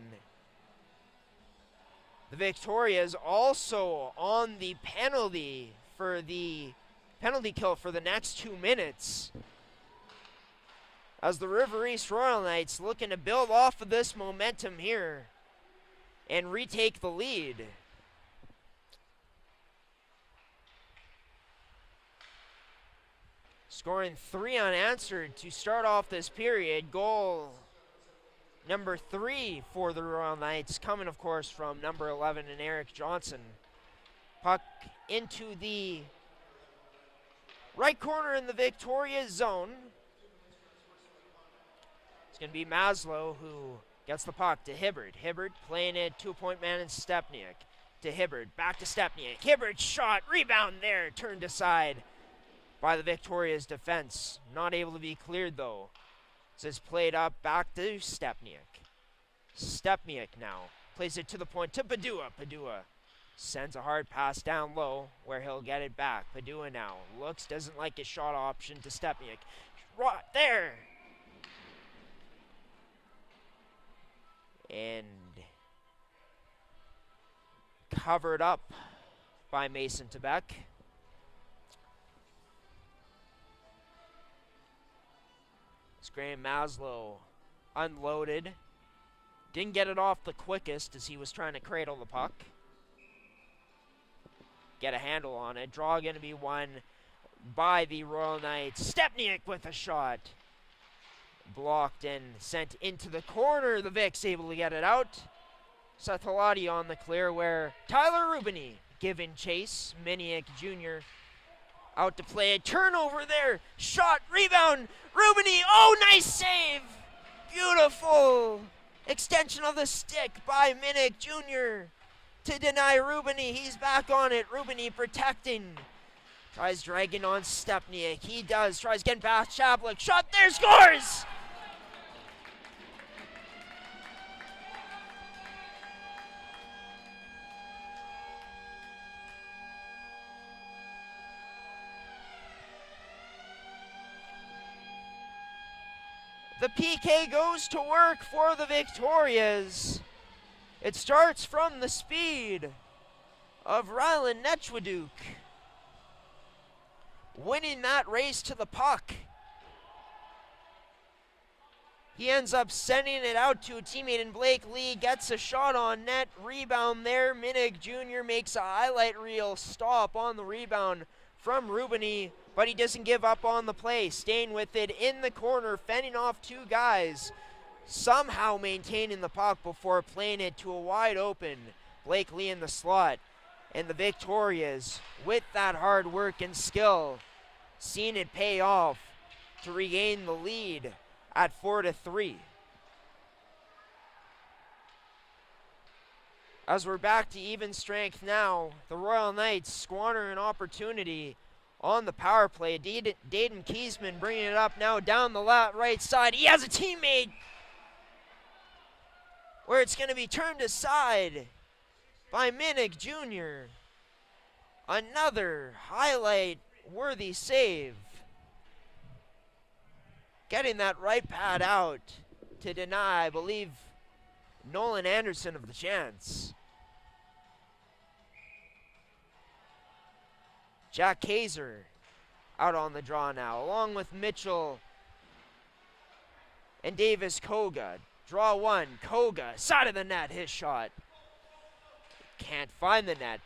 The Victorias also on the penalty kill for the next 2 minutes, as the River East Royal Knights looking to build off of this momentum here and retake the lead. Scoring 3 unanswered to start off this period. Goal number 3 for the Royal Knights, coming, of course, from number 11 and Eric Johnson. Puck into the right corner in the Victoria zone. It's going to be Maslow who gets the puck to Hibbert. Hibbert playing it 2-point man in Stepniak. To Hibbert, back to Stepniak. Hibbert shot, rebound there, turned aside by the Victoria's defense. Not able to be cleared, though. This is played up back to Stepniak. Stepniak now plays it to the point to Padua. Padua Sends a hard pass down low where he'll get it back. Padua now looks, doesn't like his shot option to Stepniak. Right there. And covered up by Mason Tebec. Graham Maslow unloaded. Didn't get it off the quickest as he was trying to cradle the puck. Get a handle on it. Draw going to be won by the Royal Knights. Stepniak with a shot. Blocked and sent into the corner. The Vicks able to get it out. Sathalati on the clear where Tyler Rubini giving chase. Miniak Jr. out to play a turnover there. Shot, rebound, Rubini. Oh, nice save. Beautiful extension of the stick by Miniak Jr. to deny Rubini. He's back on it. Rubini protecting. Tries dragging on Stepniak. He does. Tries getting past Chaplik. Shot there, scores! The PK goes to work for the Victorias. It starts from the speed of Rylan Nechwaduk, winning that race to the puck. He ends up sending it out to a teammate in Blake Lee, gets a shot on net, rebound there. Miniak Jr. makes a highlight reel stop on the rebound from Rubini, but he doesn't give up on the play, staying with it in the corner, fending off two guys, somehow maintaining the puck before playing it to a wide open Blake Lee in the slot. And the Victorias, with that hard work and skill, seeing it pay off to regain the lead at 4-3. As we're back to even strength now, the Royal Knights squander an opportunity on the power play. Dayton Kiesman bringing it up now down the right side. He has a teammate where it's going to be turned aside by Miniak Jr. Another highlight-worthy save. Getting that right pad out to deny, I believe, Nolan Anderson of the chance. Jack Kaiser out on the draw now, along with Mitchell and Davis Koga. Draw one, Koga, side of the net, his shot. Can't find the net,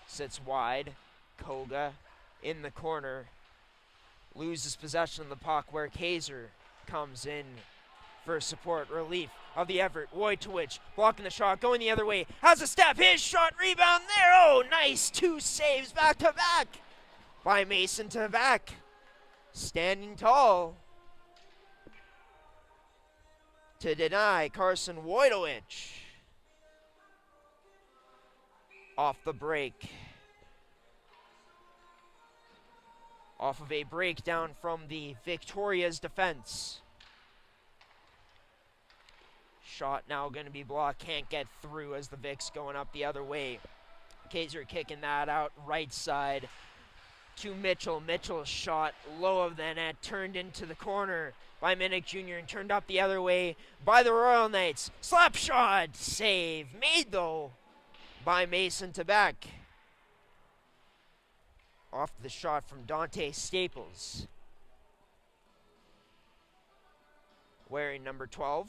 sits wide. Koga in the corner, loses possession of the puck where Kaiser comes in for support, relief of the effort. Wojtowicz blocking the shot, going the other way, has a step, his shot, rebound there. Oh, nice, two saves back to back by Mason Tebec. Standing tall to deny Carson Wojtowicz. Off the break. Off of a breakdown from the Victoria's defense. Shot now going to be blocked, can't get through as the Vicks going up the other way. Kaiser kicking that out right side to Mitchell. Mitchell's shot low of the net, turned into the corner by Miniak Jr. and turned up the other way by the Royal Knights. Slap shot, save, made though by Mason Tebec. Off the shot from Dante Staples. Wearing number 12.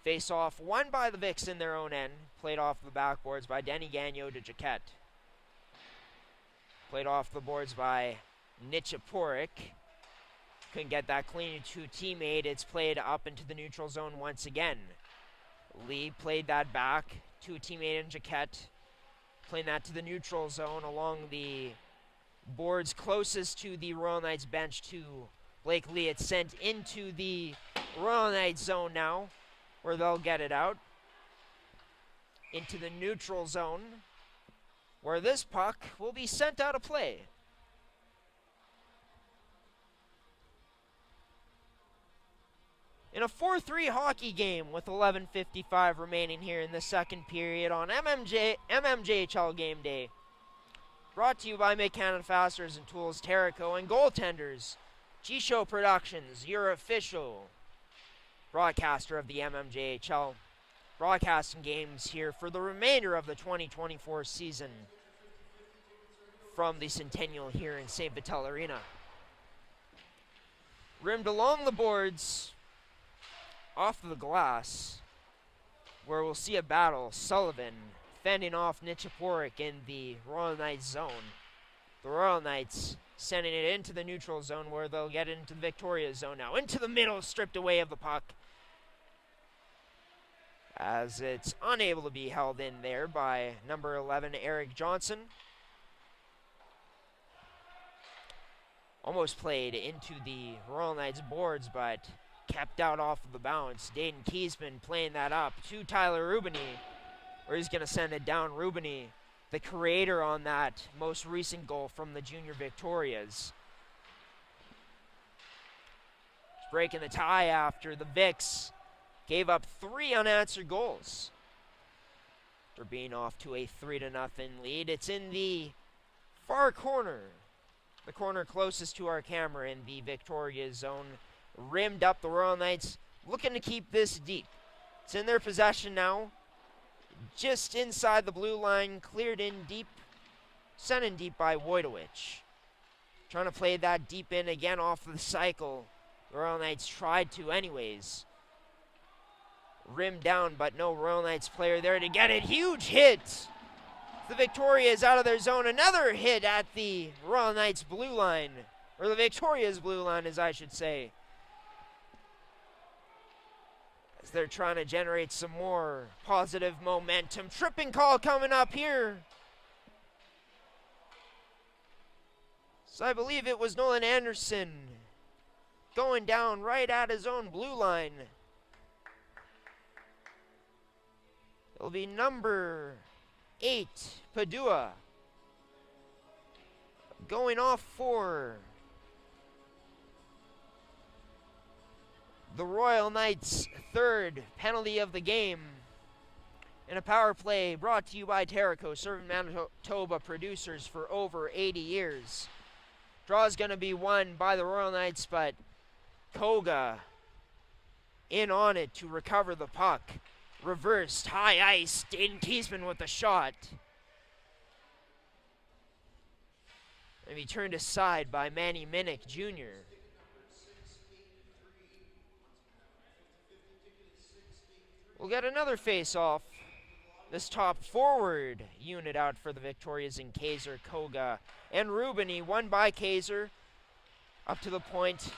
Face off won by the Vicks in their own end. Played off the backboards by Denny Gagnon to Jaquette. Played off the boards by Nichaporic. Couldn't get that clean to teammate. It's played up into the neutral zone once again. Lee played that back to a teammate in Jaquette. Playing that to the neutral zone along the boards closest to the Royal Knights bench to Blake Lee. It's sent into the Royal Knights zone now, where they'll get it out into the neutral zone, where this puck will be sent out of play. in a 4-3 hockey game with 11:55 remaining here in the second period on MMJHL Game Day. Brought to you by Mechanic Fasteners and Tools, Terrico, and Goaltenders. G-Show Productions, your official broadcaster of the MMJHL. Broadcasting games here for the remainder of the 2024 season from the Centennial here in St. Vital Arena. Rimmed along the boards, off the glass, where we'll see a battle. Sullivan fending off Nichaporik in the Royal Knights zone. The Royal Knights sending it into the neutral zone where they'll get into the Victoria zone now. Into the middle, stripped away of the puck, as it's unable to be held in there by number 11, Eric Johnson. Almost played into the Royal Knights boards, but kept out off of the bounce. Dayton Kiesman playing that up to Tyler Rubini, where he's going to send it down. Rubini, the creator on that most recent goal from the Junior Victorias. He's breaking the tie after the Vics gave up 3 unanswered goals. They're being off to a 3-0 lead. It's in the far corner, the corner closest to our camera in the Victoria zone. Rimmed up, the Royal Knights looking to keep this deep. It's in their possession now. Just inside the blue line, cleared in deep, sent in deep by Wojtowicz. Trying to play that deep in again off of the cycle. The Royal Knights tried to anyways. Rimmed down, but no Royal Knights player there to get it. Huge hit. The Victoria is out of their zone. Another hit at the Royal Knights blue line, or the Victoria's blue line, as I should say, as they're trying to generate some more positive momentum. Tripping call coming up here. So I believe it was Nolan Anderson going down right at his own blue line. It'll be number 8, Padua, going off for the Royal Knights' 3rd penalty of the game. In a power play brought to you by Terrico, serving Manitoba producers for over 80 years. Draw is going to be won by the Royal Knights, but Koga in on it to recover the puck. Reversed, high ice, Dayton Kiesman with the shot. And he turned aside by Manny Minnick Jr. We'll get another face-off. This top forward unit out for the Victorias in Kaiser, Koga, and Rubini, won by Kaiser. Up to the point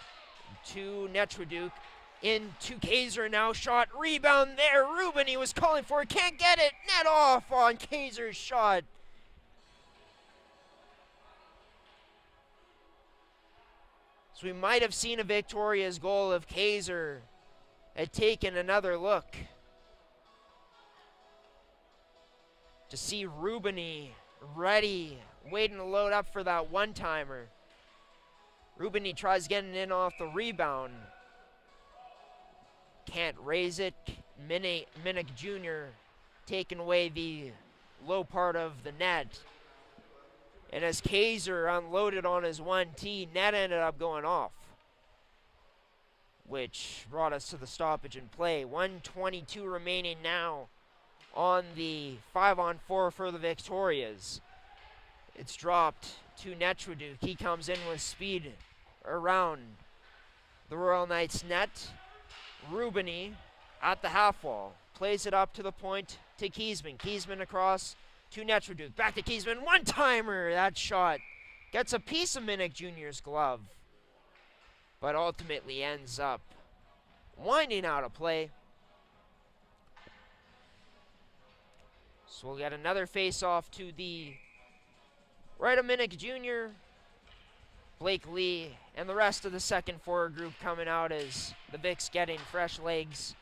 to Netraduk. Into Kaiser now, shot, rebound there. Rubini was calling for it, can't get it. Net off on Kaiser's shot. So we might have seen a Victoria's goal if Kaiser had taken another look. To see Rubini ready, waiting to load up for that one-timer. Rubini tries getting in off the rebound. Can't raise it. Minnick Jr. taking away the low part of the net. And as Kaiser unloaded on his 1T, net ended up going off, which brought us to the stoppage in play. 1:22 remaining now on the 5-on-4 for the Victorias. It's dropped to Netraduk. He comes in with speed around the Royal Knights net. Rubini at the half wall. Plays it up to the point to Kiesman. Kiesman across to Netraduk. Back to Kiesman. One-timer. That shot gets a piece of Minnick Jr.'s glove, but ultimately ends up winding out of play. So we'll get another face-off to the right of Minnick Jr. Blake Lee and the rest of the second forward group coming out as the Vics getting fresh legs.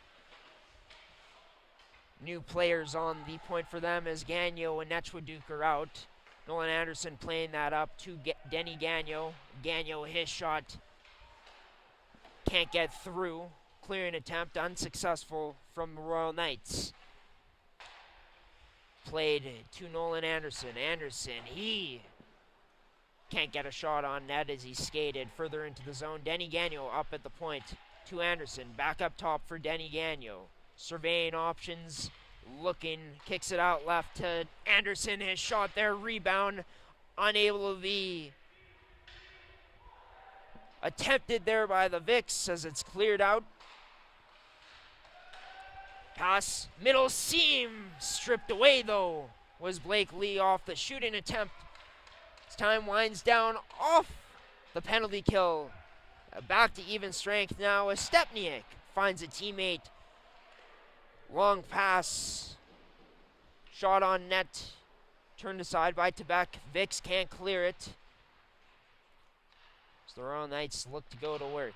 New players on the point for them as Gagnon and Netraduk are out. Nolan Anderson playing that up to Denny Gagnon. Gagnon, his shot can't get through. clearing attempt unsuccessful from the Royal Knights. Played to Nolan Anderson. Anderson, he can't get a shot on net as he skated further into the zone. Denny Gagnon up at the point to Anderson. Back up top for Denny Gagnon. Surveying options, looking, kicks it out left to Anderson. His shot there, rebound, unable to be attempted there by the Vicks as it's cleared out. Pass, middle seam, stripped away though, was Blake Lee off the shooting attempt. As time winds down off the penalty kill. Back to even strength now as Stepniak finds a teammate. Long pass, shot on net, turned aside by Tebek. Vicks can't clear it. So the Royal Knights look to go to work,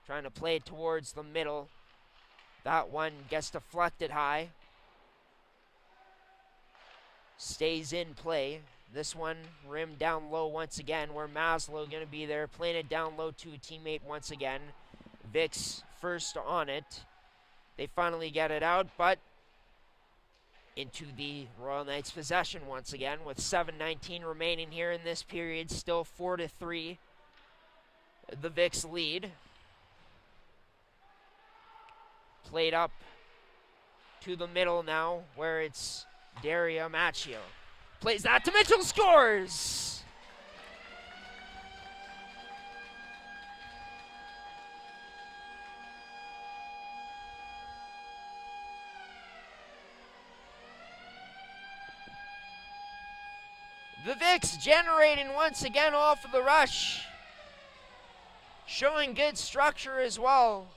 trying to play it towards the middle. That one gets deflected high. Stays in play. This one rimmed down low once again, where Maslow going to be there, playing it down low to a teammate once again. Vicks first on it. They finally get it out, but into the Royal Knights' possession once again with 7:19 remaining here in this period. Still 4-3. The Vicks lead. Played up to the middle now, where it's Dario Macchio. Plays that to Mitchell, scores! The Vicks generating once again off of the rush. Showing good structure as well.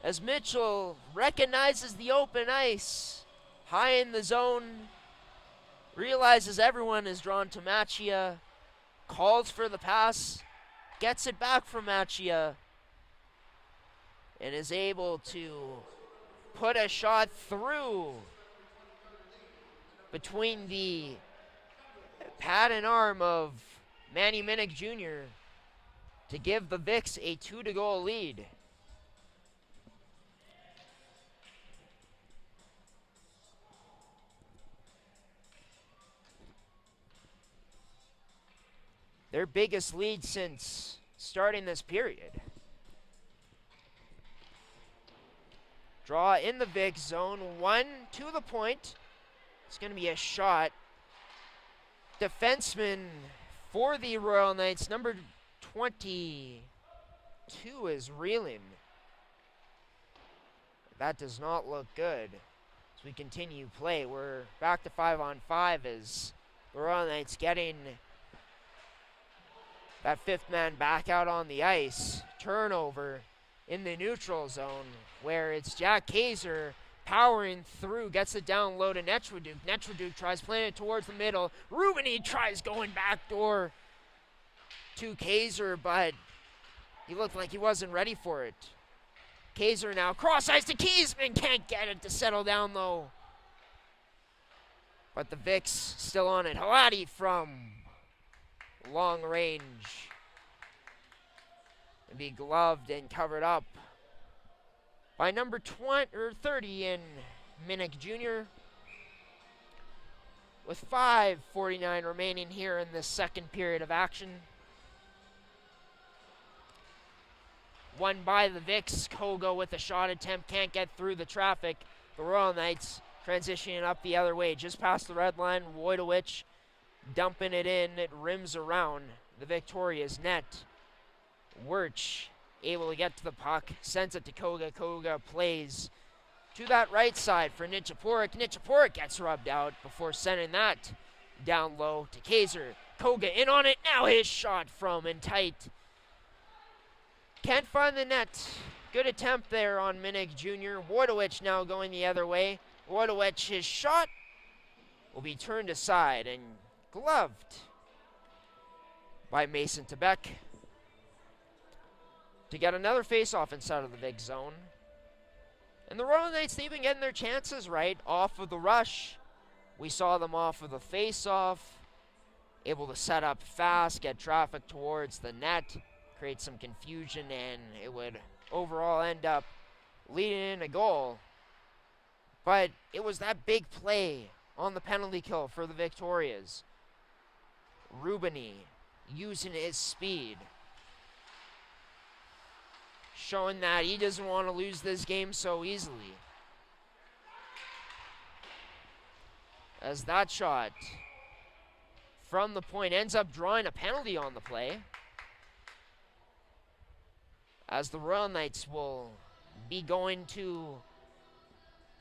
As Mitchell recognizes the open ice, high in the zone, realizes everyone is drawn to Macchia, calls for the pass, gets it back from Macchia, and is able to put a shot through between the pad and arm of Manny Minnick Jr. to give the Vicks a 2-goal lead. Their biggest lead since starting this period. Draw in the Vicks zone, one to the point. It's going to be a shot. Defenseman for the Royal Knights, number 22, is reeling. That does not look good. As we continue play, we're back to 5-on-5 as the Royal Knights getting that fifth man back out on the ice. Turnover in the neutral zone, where it's Jack Kaiser powering through, gets it down low to Netraduk. Netraduk tries playing it towards the middle. Rubini tries going backdoor to Kaiser, but he looked like he wasn't ready for it. Kaiser now cross ice to Kiesman, can't get it to settle down though. But the Vicks still on it. Halati from long range. And be gloved and covered up by number 30 in Minnick Jr. with 5:49 remaining here in this second period of action. Won by the Vicks. Kogo with a shot attempt, can't get through the traffic. The Royal Knights transitioning up the other way, just past the red line. Wojtowicz dumping it in. It rims around the Victoria's net. Wirch able to get to the puck, sends it to Koga. Koga plays to that right side for Nichaporik. Nichaporik gets rubbed out before sending that down low to Kaiser. Koga in on it. Now his shot from and tight. Can't find the net. Good attempt there on Minnick Jr. Wojtowicz now going the other way. Wojtowicz, his shot will be turned aside and gloved by Mason Tebek to get another face-off inside of the Vicks zone. And the Royal Knights, they've been getting their chances right off of the rush. We saw them off of the face-off, able to set up fast, get traffic towards the net, create some confusion, and it would overall end up leading in a goal. But it was that big play on the penalty kill for the Victorias. Rubini using his speed, showing that he doesn't want to lose this game so easily. As that shot from the point ends up drawing a penalty on the play, as the Royal Knights will be going to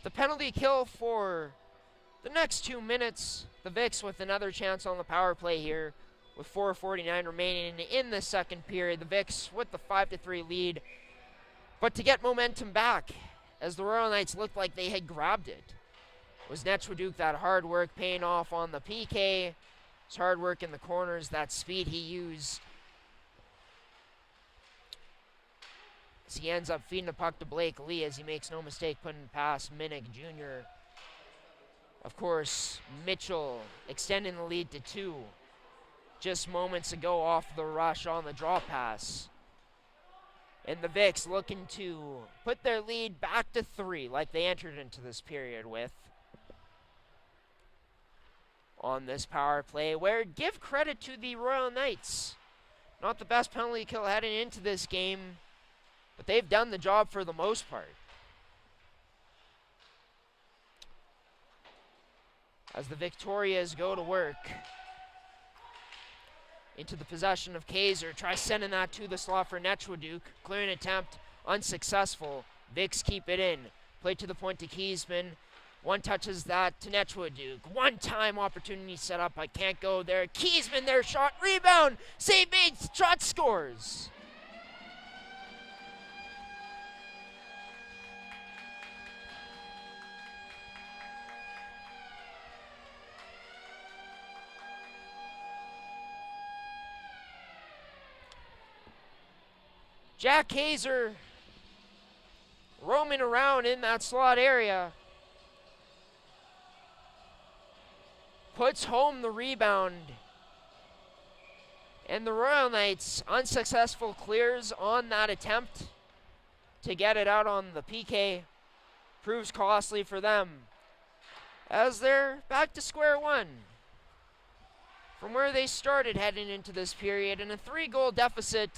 the penalty kill for the next 2 minutes. The Vics with another chance on the power play here with 4:49 remaining in the second period. The Vics with the 5-3 lead, but to get momentum back, as the Royal Knights looked like they had grabbed it, was Netchwaduke. That hard work paying off on the PK. His hard work in the corners, that speed he used, as he ends up feeding the puck to Blake Lee, as he makes no mistake putting past Minnick Jr. Of course, Mitchell extending the lead to 2 just moments ago off the rush on the draw pass. And the Vics looking to put their lead back to 3 like they entered into this period with on this power play, where give credit to the Royal Knights. Not the best penalty kill heading into this game, but they've done the job for the most part. As the Victorias go to work into the possession of Kaiser, tries sending that to the slot for Netchwaduke. Clearing attempt, unsuccessful. Vics keep it in. Play to the point to Kiesman. One touches that to Netchwaduke. One-time opportunity set up, but can't go there. Kiesman, their shot, rebound, save made, shot scores. Jack Kaiser roaming around in that slot area, puts home the rebound, and the Royal Knights unsuccessful clears on that attempt to get it out on the PK. Proves costly for them, as they're back to square one from where they started heading into this period in a 3-goal deficit.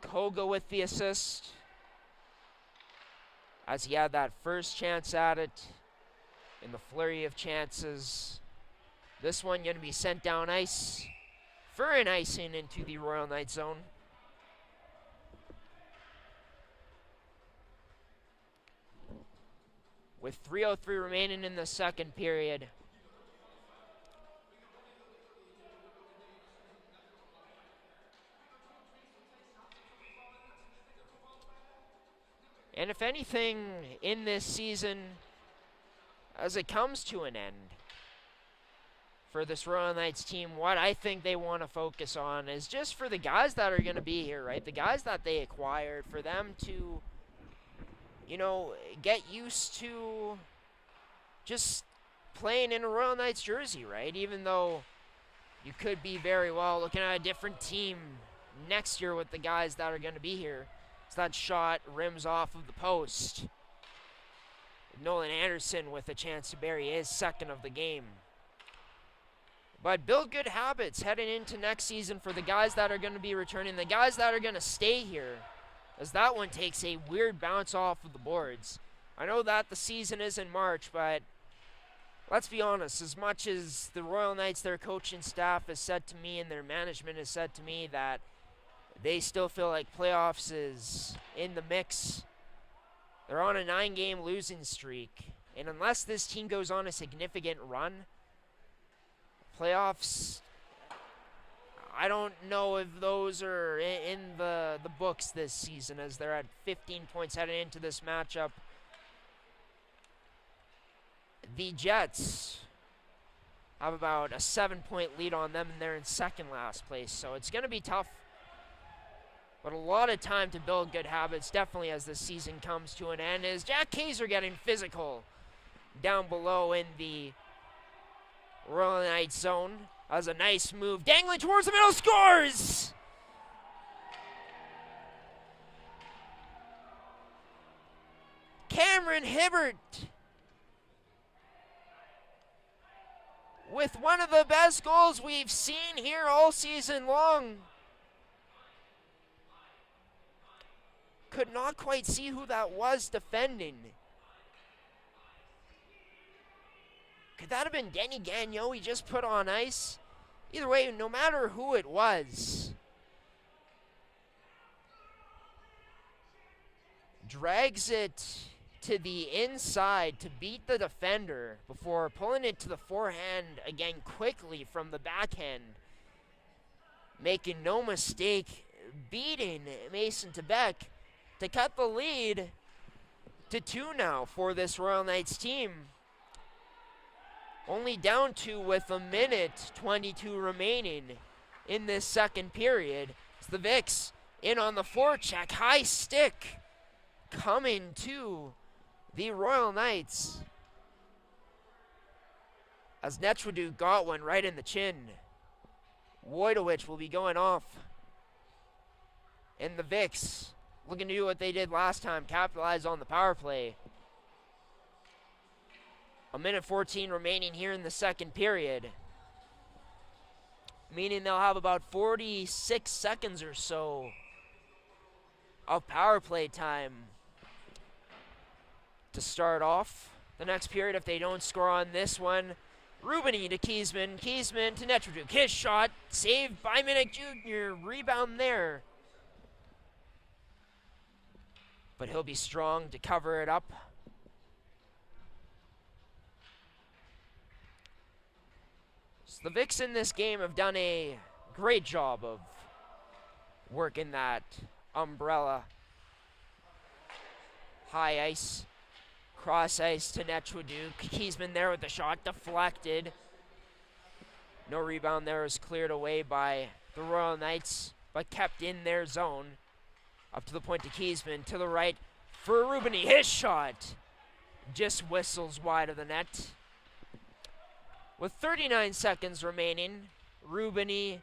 Koga with the assist, as he had that first chance at it in the flurry of chances. This one going to be sent down ice for an icing into the Royal Knight zone. With 3:03 remaining in the second period. And if anything in this season, as it comes to an end for this Royal Knights team, what I think they want to focus on is just for the guys that are going to be here, right? The guys that they acquired, for them to, you know, get used to just playing in a Royal Knights jersey, right? Even though you could be very well looking at a different team next year with the guys that are going to be here. So that shot rims off of the post. Nolan Anderson with a chance to bury his second of the game. But build good habits heading into next season for the guys that are going to be returning, the guys that are going to stay here, as that one takes a weird bounce off of the boards. I know that the season is in March, but let's be honest, as much as the Royal Knights, their coaching staff has said to me and their management has said to me that they still feel like playoffs is in the mix, they're on a 9-game losing streak. And unless this team goes on a significant run, playoffs, I don't know if those are in the books this season, as they're at 15 points heading into this matchup. The Jets have about a 7-point lead on them, and they're in second last place. So it's going to be tough But a lot of time to build good habits, definitely as the season comes to an end, is Jack Kaiser getting physical down below in the Royal Knights zone. That was a nice move, dangling towards the middle, scores! Cameron Hibbert with one of the best goals we've seen here all season long. Could not quite see who that was defending. Could that have been Denny Gagnon he just put on ice? Either way, no matter who it was, drags it to the inside to beat the defender before pulling it to the forehand again quickly from the backhand. Making no mistake, beating Mason Tebec to cut the lead to 2 now for this Royal Knights team. Only down 2 with a minute 22 remaining in this second period. It's the Vicks in on the forecheck, high stick coming to the Royal Knights as Netradu got one right in the chin. Wojtowicz will be going off. And the Vicks looking to do what they did last time, capitalize on the power play. A minute 14 remaining here in the second period, meaning they'll have about 46 seconds or so of power play time to start off the next period if they don't score on this one. Rubini to Kiesman, Kiesman to Netradu. His shot, saved by Minnick Jr., rebound there. But he'll be strong to cover it up. So the Vicks in this game have done a great job of working that umbrella. High ice, cross ice to Netradu. Kiesman there with the shot, deflected. No rebound there, is cleared away by the Royal Knights, but kept in their zone. Up to the point to Kiesman, to the right for Rubini. His shot just whistles wide of the net. With 39 seconds remaining, Rubini,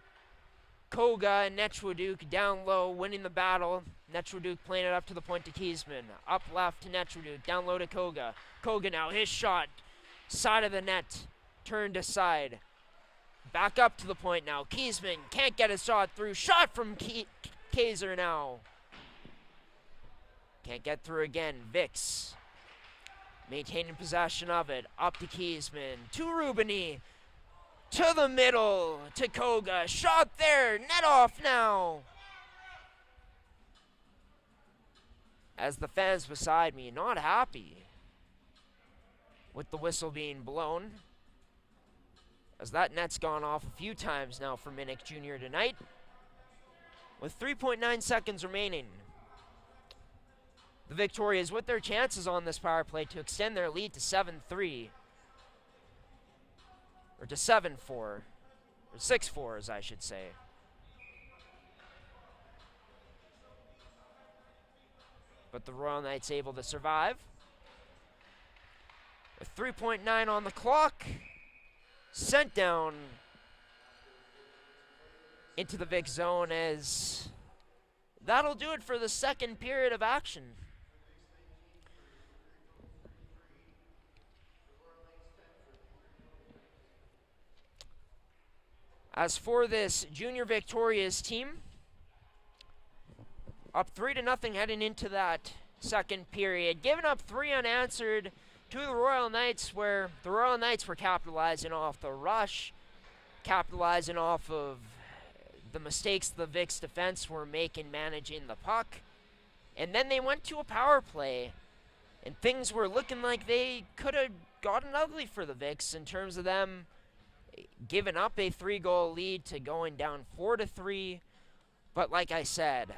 Koga, and Netradu down low, winning the battle. Netradu playing it up to the point to Kiesman. Up left to Netradu, down low to Koga. Koga now, his shot, side of the net, turned aside. Back up to the point now. Kiesman can't get a shot through. Shot from Kaiser now. Can't get through again. Vicks maintaining possession of it. Up to Kiesman. To Rubini. To the middle. To Koga. Shot there. Net off now. As the fans beside me not happy with the whistle being blown, as that net's gone off a few times now for Minnick Jr. tonight. With 3.9 seconds remaining, the Victorias with their chances on this power play to extend their lead to 7-3. Or to 7-4. Or 6-4, as I should say. But the Royal Knights able to survive. With 3.9 on the clock. Sent down into the Vic zone, as that'll do it for the second period of action. As for this Junior Victoria's team, up 3-0 heading into that second period, giving up 3 unanswered to the Royal Knights, where the Royal Knights were capitalizing off the rush, capitalizing off of the mistakes the Vicks defense were making managing the puck. And then they went to a power play, and things were looking like they could have gotten ugly for the Vicks in terms of them giving up a 3-goal lead to going down 4-3. But like I said,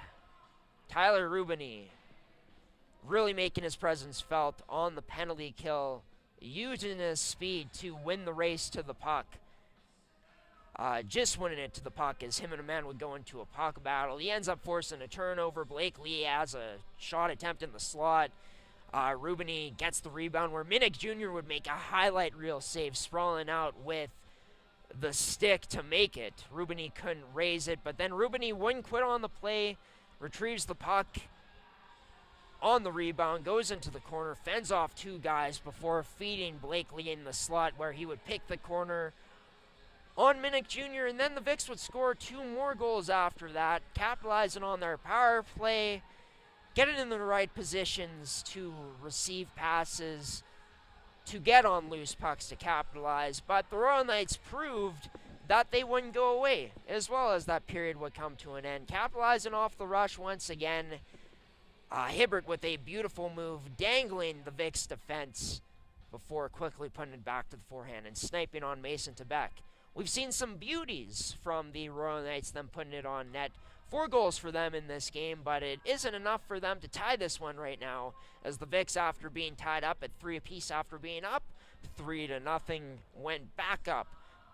Tyler Rubini really making his presence felt on the penalty kill, using his speed to win the race to the puck. just winning it to the puck as him and a man would go into a puck battle. He ends up forcing a turnover. Blake Lee has a shot attempt in the slot. Rubini gets the rebound where Minnick Jr. would make a highlight reel save, sprawling out with the stick to make it. Rubini couldn't raise it, but then Rubini wouldn't quit on the play, retrieves the puck on the rebound, goes into the corner, fends off two guys before feeding Blakely in the slot where he would pick the corner on Minnick Jr., and then the Vicks would score two more goals after that, capitalizing on their power play, getting in the right positions to receive passes, to get on loose pucks to capitalize, but the Royal Knights proved that they wouldn't go away, as well as that period would come to an end. Capitalizing off the rush once again, Hibbert with a beautiful move, dangling the Vicks defense before quickly putting it back to the forehand and sniping on Mason Tebec. We've seen some beauties from the Royal Knights, them putting it on net. 4 goals for them in this game, but it isn't enough for them to tie this one right now, as the Vicks, after being tied up at 3 apiece after being up 3-0, went back up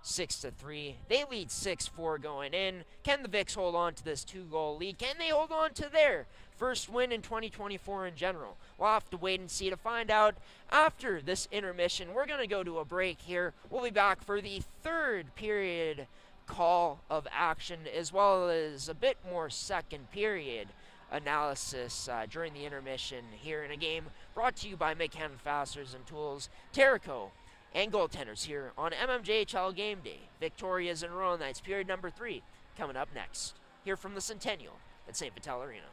6-3. They lead 6-4 going in. Can the Vicks hold on to this 2-goal lead? Can they hold on to their first win in 2024 in general? We'll have to wait and see to find out after this intermission. We're going to go to a break here. We'll be back for the third period call of action, as well as a bit more second period analysis during the intermission here in a game brought to you by McCann Fasteners and Tools, Terrico, and goaltenders here on MMJHL Game Day. Victorias and Royal Knights, period number 3, coming up next, here from the Centennial at St. Vital Arena.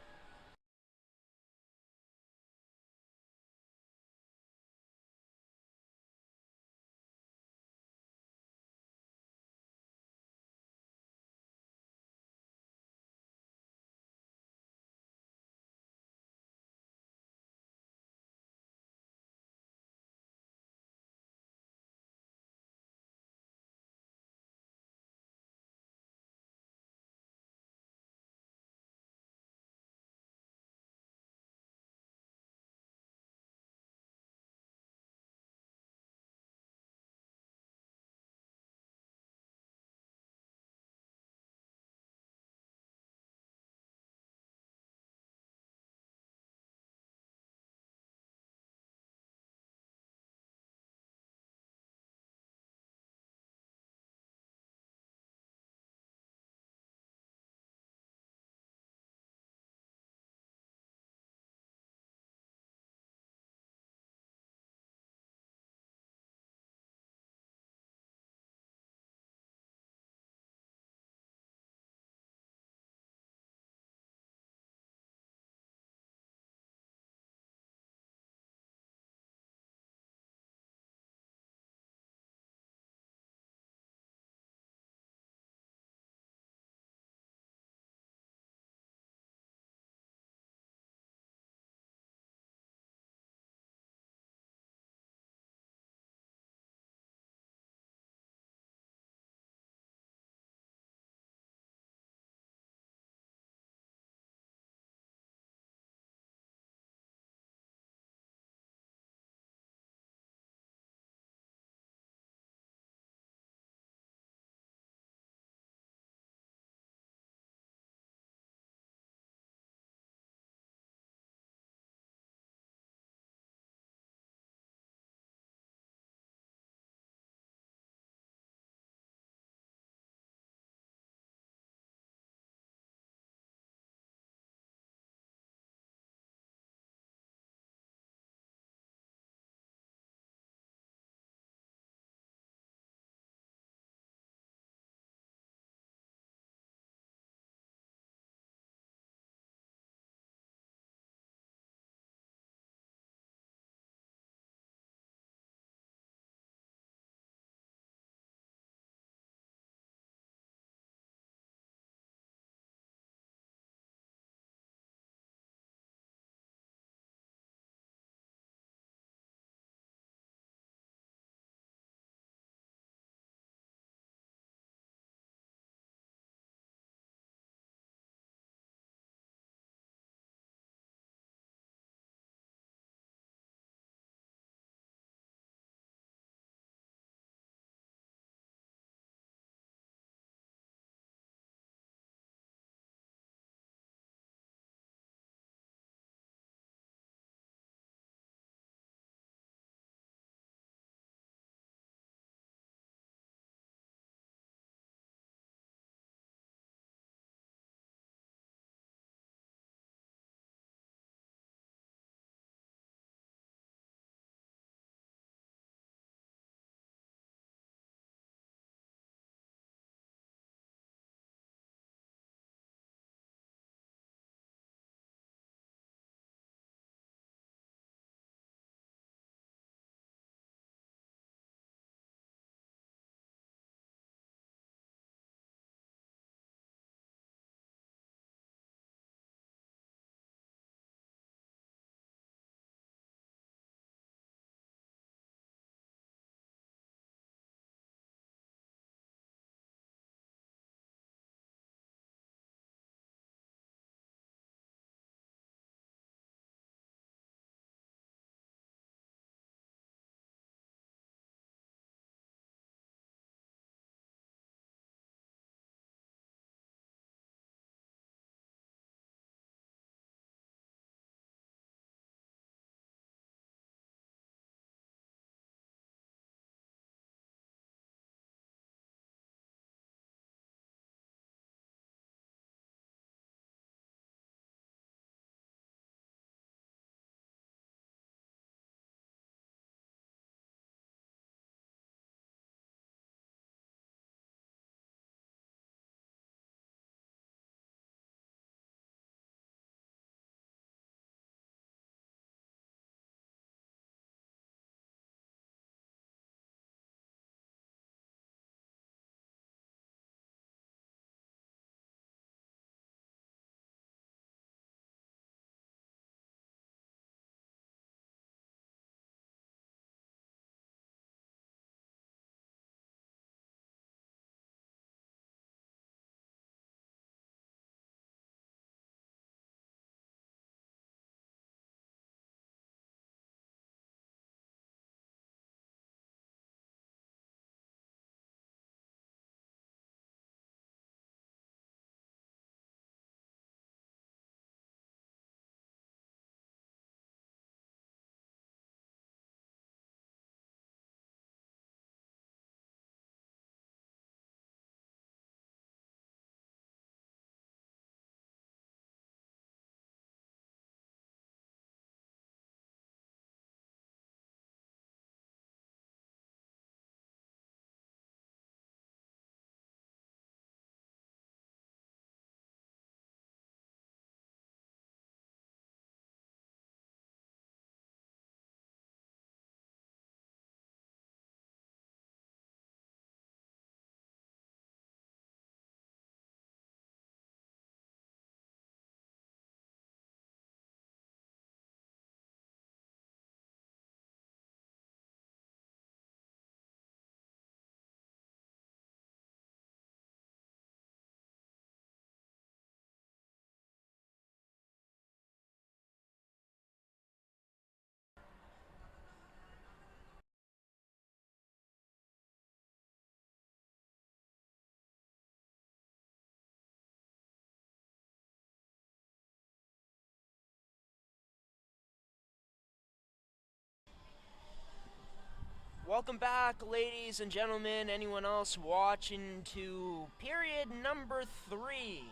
Welcome back, ladies and gentlemen, anyone else watching, to period number 3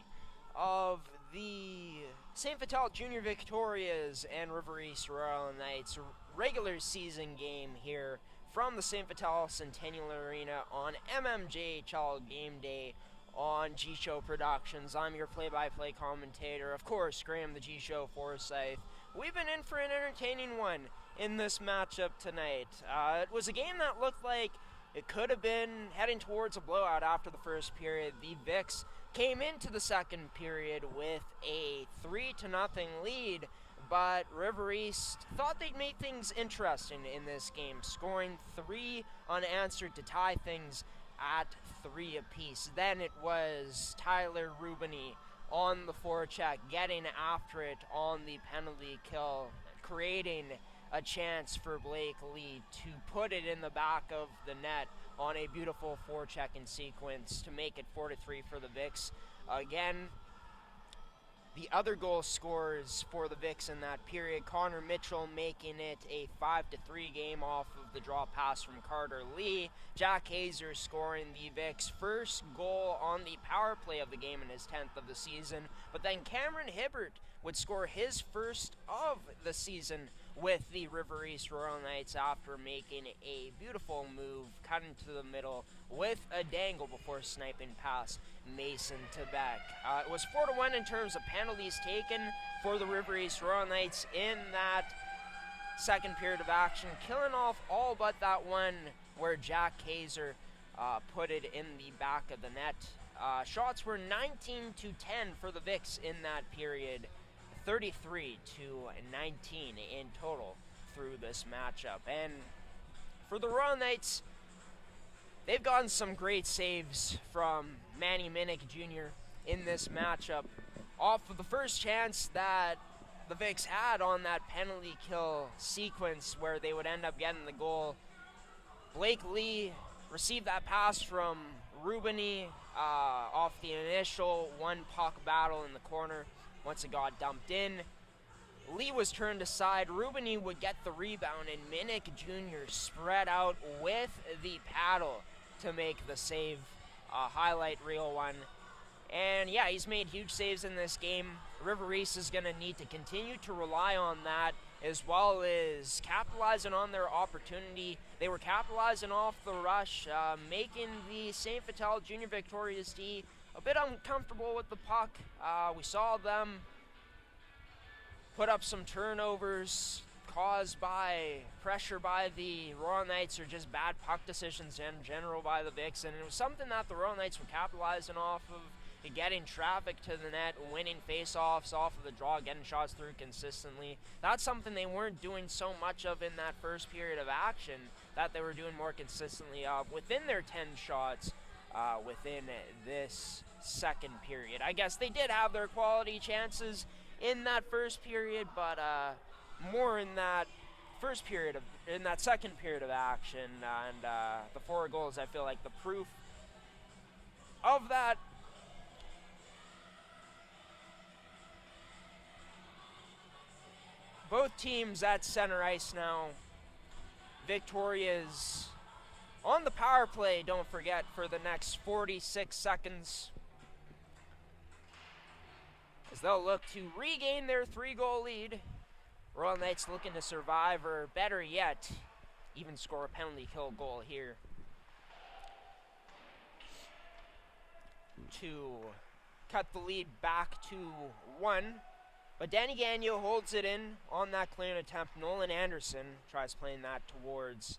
of the St. Vital Junior Victorias and River East Royal Knights regular season game here from the St. Vital Centennial Arena on mmjhl Game Day on G-Show Productions. I'm your play-by-play commentator, of course, Graham the G-Show Forsyth. We've been in for an entertaining one in this matchup tonight. It was a game that looked like it could have been heading towards a blowout after the first period. The Vics came into the second period with a 3-0 lead, but River East thought they'd make things interesting in this game, scoring 3 unanswered to tie things at 3 apiece. Then it was Tyler Rubini on the forecheck, getting after it on the penalty kill, creating a chance for Blake Lee to put it in the back of the net on a beautiful forechecking sequence to make it 4-3 for the Vics. Again, the other goal scorers for the Vics in that period, Connor Mitchell making it a 5-3 game off of the draw pass from Carter Lee. Jack Hazer scoring the Vics' first goal on the power play of the game in his 10th of the season. But then Cameron Hibbert would score his first of the season with the River East Royal Knights after making a beautiful move, cutting to the middle with a dangle before sniping past Mason Tebeck. It was 4-1 in terms of penalties taken for the River East Royal Knights in that second period of action, killing off all but that one where Jack Hazer put it in the back of the net. Shots were 19-10 for the Vics in that period, 33-19 in total through this matchup. And for the Royal Knights, they've gotten some great saves from Manny Minnick Jr. in this matchup. Off of the first chance that the Vics had on that penalty kill sequence where they would end up getting the goal, Blake Lee received that pass from Rubini off the initial one-puck battle in the corner. Once it got dumped in, Lee was turned aside. Rubini would get the rebound, and Minnick Jr. spread out with the paddle to make the save. Highlight reel one. And yeah, he's made huge saves in this game. River East is going to need to continue to rely on that, as well as capitalizing on their opportunity. They were capitalizing off the rush, making the St. Vital Junior Victorias D a bit uncomfortable with the puck. We saw them put up some turnovers caused by pressure by the Royal Knights or just bad puck decisions in general by the Vics, and it was something that the Royal Knights were capitalizing off of, getting traffic to the net, winning face-offs off of the draw, getting shots through consistently. That's something they weren't doing so much of in that first period of action, that they were doing more consistently of within their 10 shots within this second period. I guess they did have their quality chances in that first period, but more in that second period of action, and the 4 goals, I feel like the proof of that. Both teams at center ice now. Victoria's on the power play, don't forget, for the next 46 seconds, as they'll look to regain their 3-goal lead. Royal Knights looking to survive, or better yet, even score a penalty kill goal here to cut the lead back to 1. But Danny Gagnon holds it in on that clearing attempt. Nolan Anderson tries playing that towards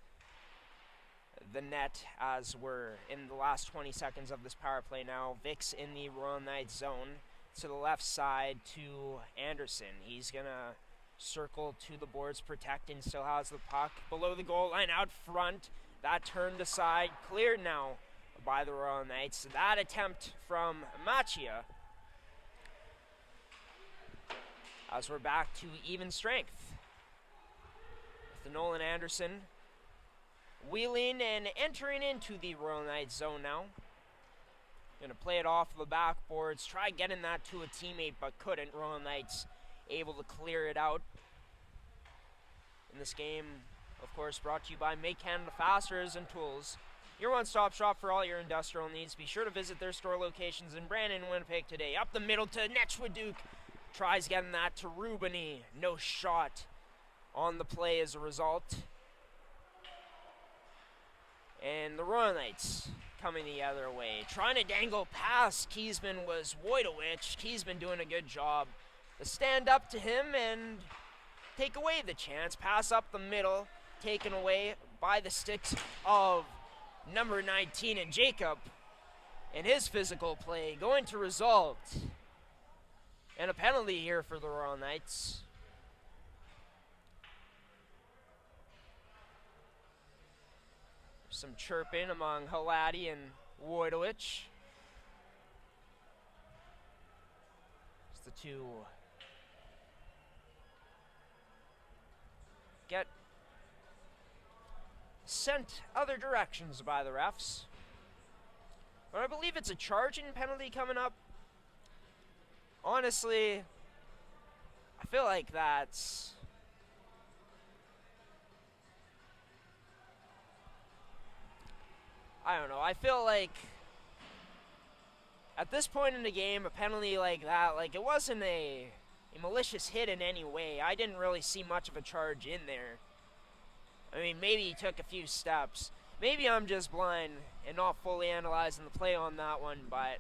the net as we're in the last 20 seconds of this power play now. Vics in the Royal Knights zone to the left side to Anderson. He's going to circle to the boards, protecting, still has the puck below the goal line out front. That turned aside, cleared now by the Royal Knights. That attempt from Machia, as we're back to even strength with the Nolan Anderson wheeling and entering into the Royal Knights zone now. Gonna play it off the backboards, try getting that to a teammate, but couldn't. Royal Knights able to clear it out in this game Of course, brought to you by Make Canada Fasteners and Tools, your one-stop shop for all your industrial needs. Be sure to visit their store locations in Brandon and Winnipeg today. Up the middle to Nechwaduke. Tries getting that to Rubany. No shot on the play as a result. And the Royal Knights coming the other way. Trying to dangle past Kiesman was Wojtowicz. Kiesman doing a good job to stand up to him and take away the chance. Pass up the middle, taken away by the sticks of number 19 and Jacob. And his physical play going to result in a penalty here for the Royal Knights. Some chirping among Halati and Wojtowicz. It's the two get sent other directions by the refs. But I believe it's a charging penalty coming up. Honestly, I feel like that's... I don't know. I feel like at this point in the game, a penalty like that, like it wasn't a malicious hit in any way. I didn't really see much of a charge in there. I mean, maybe he took a few steps. Maybe I'm just blind and not fully analyzing the play on that one, but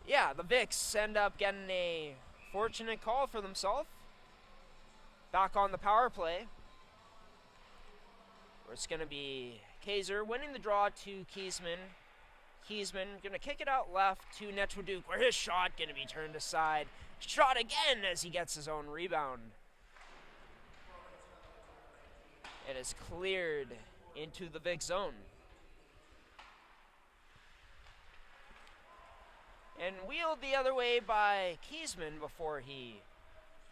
yeah, the Vics end up getting a fortunate call for themselves. Back on the power play, where it's going to be Kaiser winning the draw to Kiesman. Kiesman going to kick it out left to Nechwaduke, where his shot going to be turned aside. Shot again as he gets his own rebound. It is cleared into the Vic zone. And wheeled the other way by Kiesman before he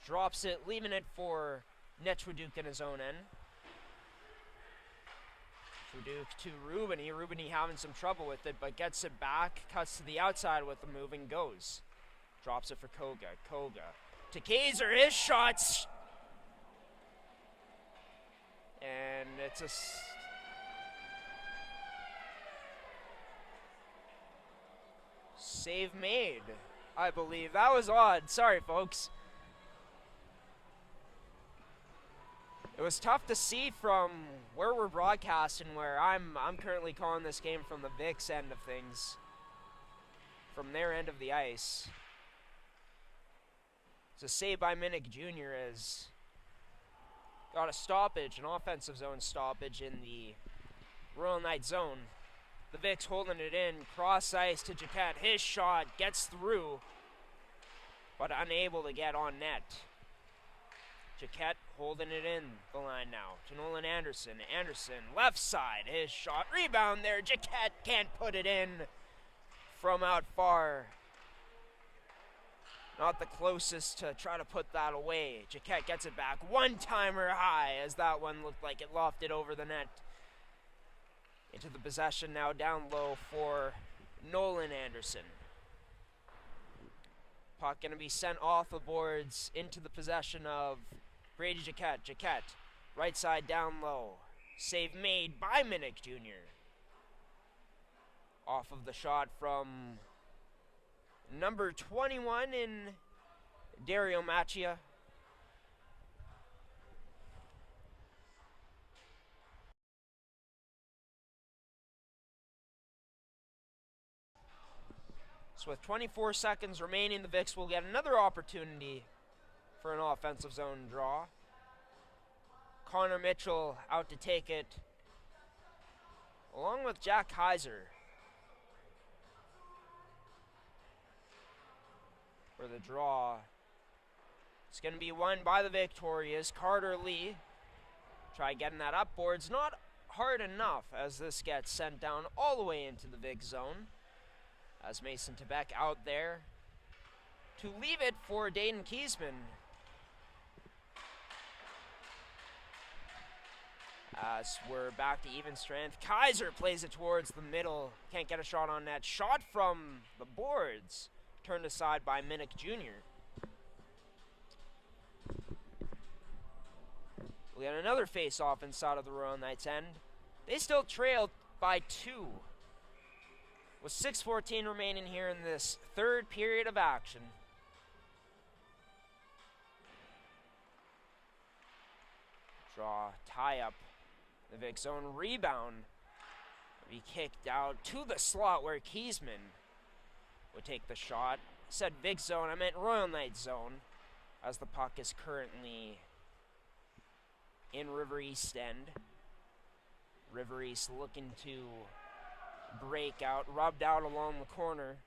drops it, leaving it for Nechwaduke in his own end. Nechwaduke to Rubany. Rubany having some trouble with it, but gets it back, cuts to the outside with the move and goes. Drops it for Koga. Koga to Kaiser. His shots. And it's a... save made, I believe. That was odd. Sorry, folks. It was tough to see from where we're broadcasting, where I'm currently calling this game from the Vic's end of things, from their end of the ice. It's a save by Minnick Jr. as got a stoppage, an offensive zone stoppage in the Royal Knight zone. The Vics holding it in, cross ice to Jaquette. His shot gets through, but unable to get on net. Jaquette holding it in the line now to Nolan Anderson. Anderson, left side, his shot. Rebound there. Jaquette can't put it in from out far. Not the closest to try to put that away. Jaquette gets it back. One-timer high as that one looked like it lofted over the net. Into the possession now down low for Nolan Anderson. Puck going to be sent off the boards into the possession of Brady Jaquette. Jaquette, right side down low. Save made by Minnick Jr. Off of the shot from number 21 in Dario Macchia. So with 24 seconds remaining, the Vics will get another opportunity for an offensive zone draw. Connor Mitchell out to take it, along with Jack Kaiser. For the draw, it's going to be won by the Victorious. Carter Lee try getting that up boards. Not hard enough as this gets sent down all the way into the Vic zone. As Mason Tebeck out there to leave it for Dayton Kiesman. As we're back to even strength. Kaiser plays it towards the middle. Can't get a shot on net. Shot from the boards. Turned aside by Minnick Jr. We got another face-off inside of the Royal Knights end. They still trailed by 2. With 6:14 remaining here in this third period of action. Draw, tie up. The Vic zone rebound. Be kicked out to the slot where Kiesman would take the shot. Said Vic zone, I meant Royal Knights zone, as the puck is currently in River East end. River East looking to break out, rubbed out along the corner.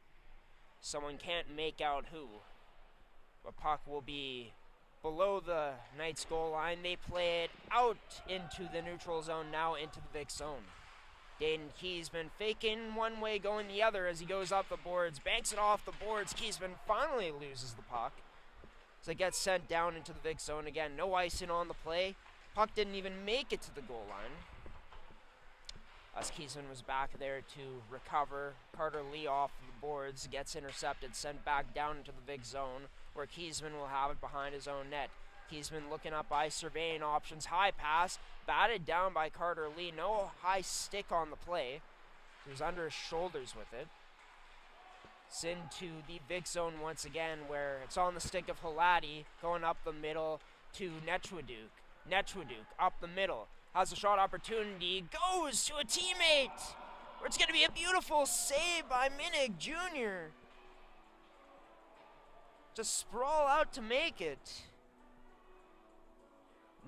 Someone can't make out who. But puck will be below the Knights goal line. They play it out into the neutral zone, now into the Vic zone. Dayton Kiesman faking one way, going the other as he goes up the boards, banks it off the boards. Kiesman finally loses the puck. So it gets sent down into the Vic zone again. No icing on the play. Puck didn't even make it to the goal line. As Kiesman was back there to recover. Carter Lee off the boards, gets intercepted, sent back down into the Vic zone, where Kiesman will have it behind his own net. Kiesman looking up ice, surveying options. High pass, batted down by Carter Lee. No high stick on the play. He was under his shoulders with it. It's into the Vic zone once again, where it's on the stick of Halati, going up the middle to Netchwaduk. Netchwaduk up the middle, has a shot opportunity, goes to a teammate, where it's going to be a beautiful save by Minnick Jr. Just sprawl out to make it.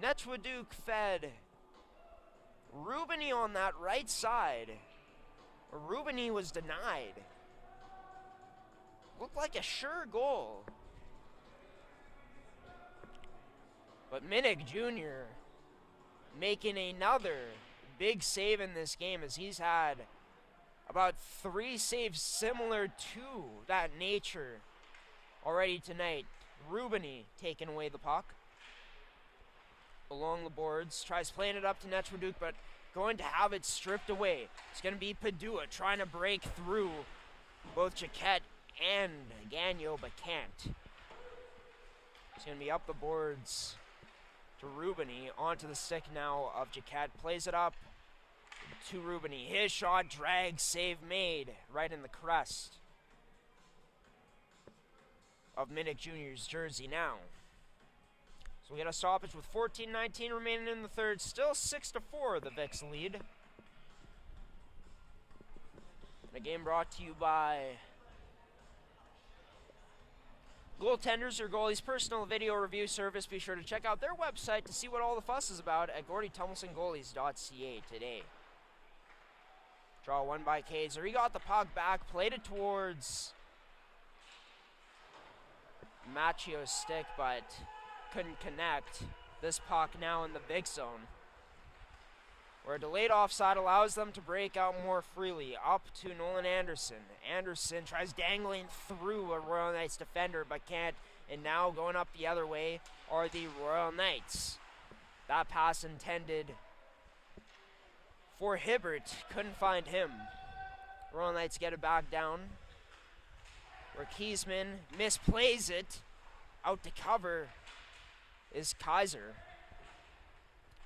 Netchwaduk fed Rubini on that right side. Rubini was denied. Looked like a sure goal. But Minnick Jr. making another big save in this game, as he's had about 3 saves similar to that nature already tonight. Rubini taking away the puck along the boards, tries playing it up to Netchwaduk, but going to have it stripped away. It's going to be Padua trying to break through both Jaquette and Gagnon, but can't. It's going to be up the boards to Rubini, onto the stick now of Jaquette, plays it up to Rubini. His shot, drag, save made, right in the crest of Minnick Jr.'s jersey now. So we get a stoppage with 14:19 remaining in the third. Still 6-4, the Vicks lead. The game brought to you by Goaltenders, your goalie's personal video review service. Be sure to check out their website to see what all the fuss is about at GordyTumilsonGoalies.ca today. Draw one by Kaiser. He got the puck back, played it towards Machio's stick, but couldn't connect. This puck now in the Vic zone, where a delayed offside allows them to break out more freely. Up to Nolan Anderson. Anderson tries dangling through a Royal Knights defender, but can't. And now going up the other way are the Royal Knights. That pass intended for Hibbert. Couldn't find him. Royal Knights get it back down, where Kiesman misplays it. Out to cover is Kaiser.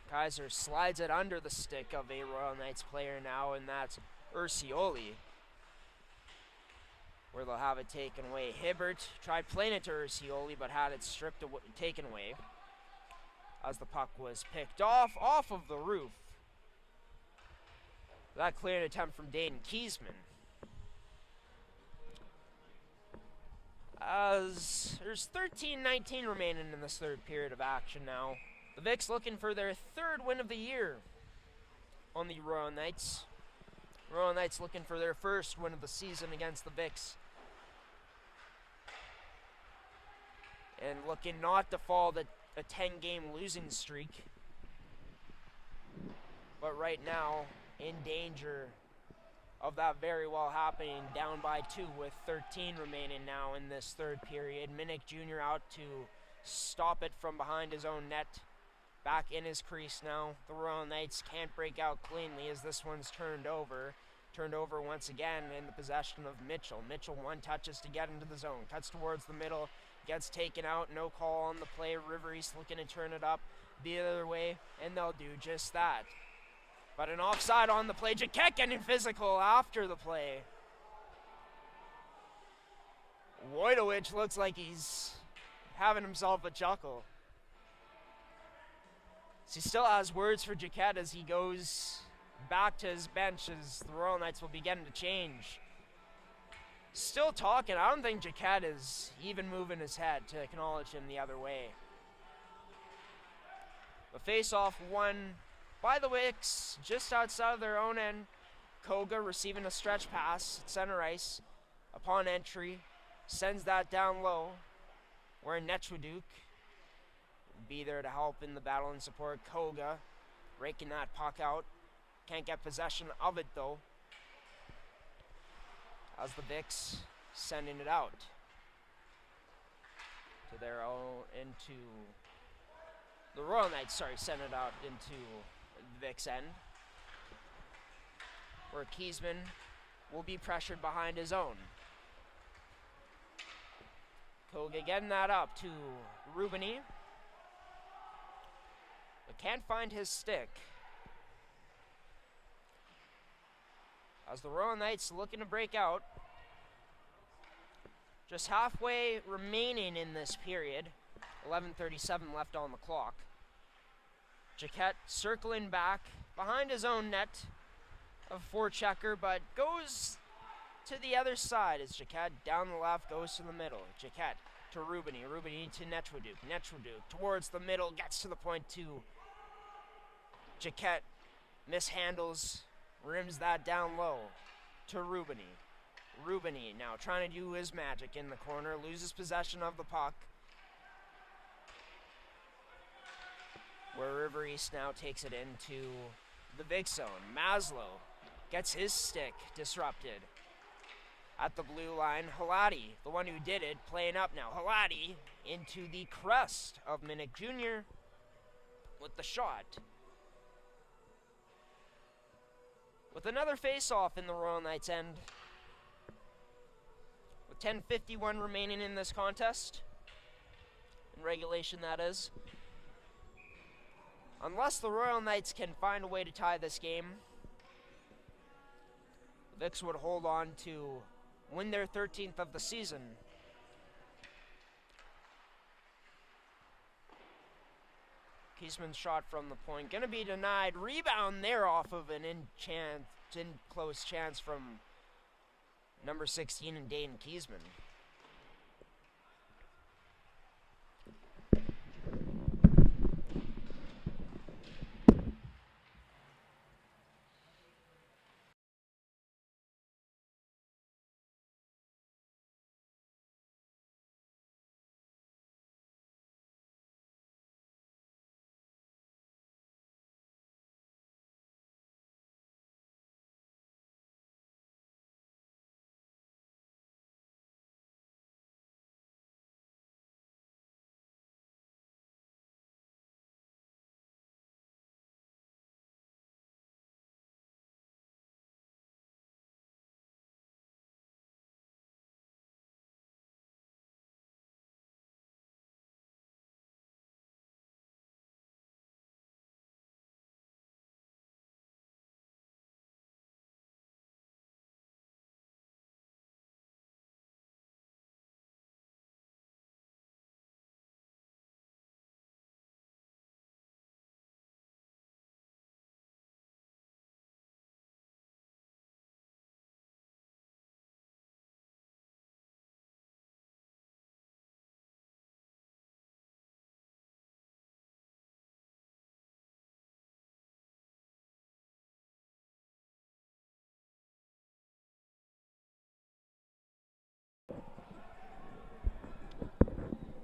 Kaiser slides it under the stick of a Royal Knights player now, and that's Ursioli, where they'll have it taken away. Hibbert tried playing it to Ursioli, but had it taken away as the puck was picked off of the roof. That cleared attempt from Dayton Kiesman. As there's 13:19 remaining in this third period of action now. The Vicks looking for their third win of the year on the Royal Knights. Royal Knights looking for their first win of the season against the Vicks. And looking not to fall a 10-game losing streak. But right now, in danger of that very well happening, down by 2 with 13 remaining now in this third period. Minnick Jr. out to stop it from behind his own net. Back in his crease now. The Royal Knights can't break out cleanly as this one's turned over. Turned over once again in the possession of Mitchell. Mitchell one touches to get into the zone. Cuts towards the middle. Gets taken out. No call on the play. River East looking to turn it up. the other way, and they'll do just that. But an offside on the play. Jaquette getting physical after the play. Wojtowicz looks like he's having himself a chuckle. So he still has words for Jaquette as he goes back to his bench as the Royal Knights will be getting to change. Still talking. I don't think Jaquette is even moving his head to acknowledge him the other way. The face-off won by the Wicks just outside of their own end. Koga receiving a stretch pass at center ice upon entry. Sends that down low, where Netchwaduk will be there to help in the battle and support. Koga raking that puck out. Can't get possession of it, though, as the Vicks sending it out to their own, into the Royal Knights, send it out into the Vicks end, where Kiesman will be pressured behind his own. Koga getting that up to Rubini, but can't find his stick. As the Royal Knights looking to break out. Just halfway remaining in this period. 11:37 left on the clock. Jaquette circling back behind his own net of forechecker, but goes to the other side as Jaquette down the left goes to the middle. Jaquette to Rubini. Rubini to Netchwaduk. Netchwaduk towards the middle, gets to the point to Jaquette. Mishandles, rims that down low to Rubini. Rubini now trying to do his magic in the corner, loses possession of the puck. Where River East now takes it into the big zone. Maslow gets his stick disrupted at the blue line. Halati, the one who did it, playing up now. Halati into the crest of Minnick Jr. with the shot. With another face-off in the Royal Knights end. With 10:51 remaining in this contest. In regulation, that is. Unless the Royal Knights can find a way to tie this game, the Vicks would hold on to win their 13th of the season. Kiesman's shot from the point gonna be denied. Rebound there off of an in close chance from number 16 and Dane Kiesman.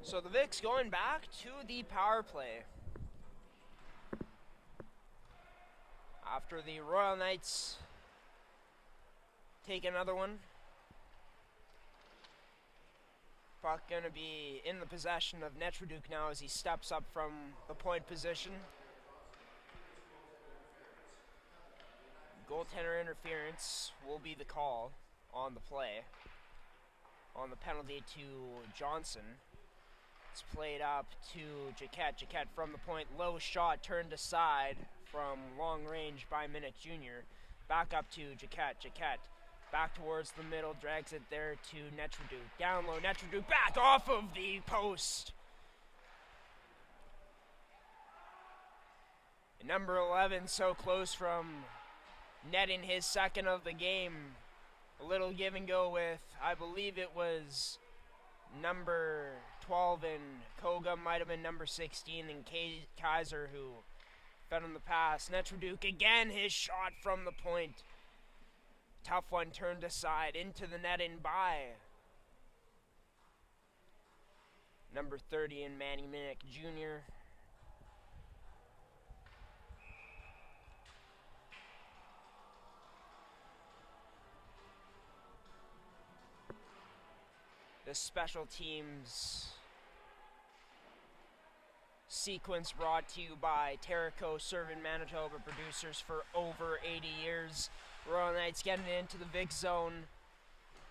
So the Vicks going back to the power play. After the Royal Knights take another one. Puck going to be in the possession of Netchwaduk now as he steps up from the point position. Goaltender interference will be the call on the play. On the penalty to Johnson. It's played up to Jaquette. Jaquette from the point, low shot turned aside from long range by Minnick Jr. Back up to Jaquette. Jaquette back towards the middle, drags it there to Netraduke. Down low, Netraduke back off of the post. And number 11 so close from netting his second of the game. A little give and go with, I believe it was number 12 and Koga, might have been number 16 and Kaiser who fed him the pass. Netraduke again, his shot from the point. Tough one turned aside into the netting by number 30 and Manny Minnick Jr. The special teams sequence brought to you by Terrico, serving Manitoba producers for over 80 years. Royal Knights getting into the Vic zone.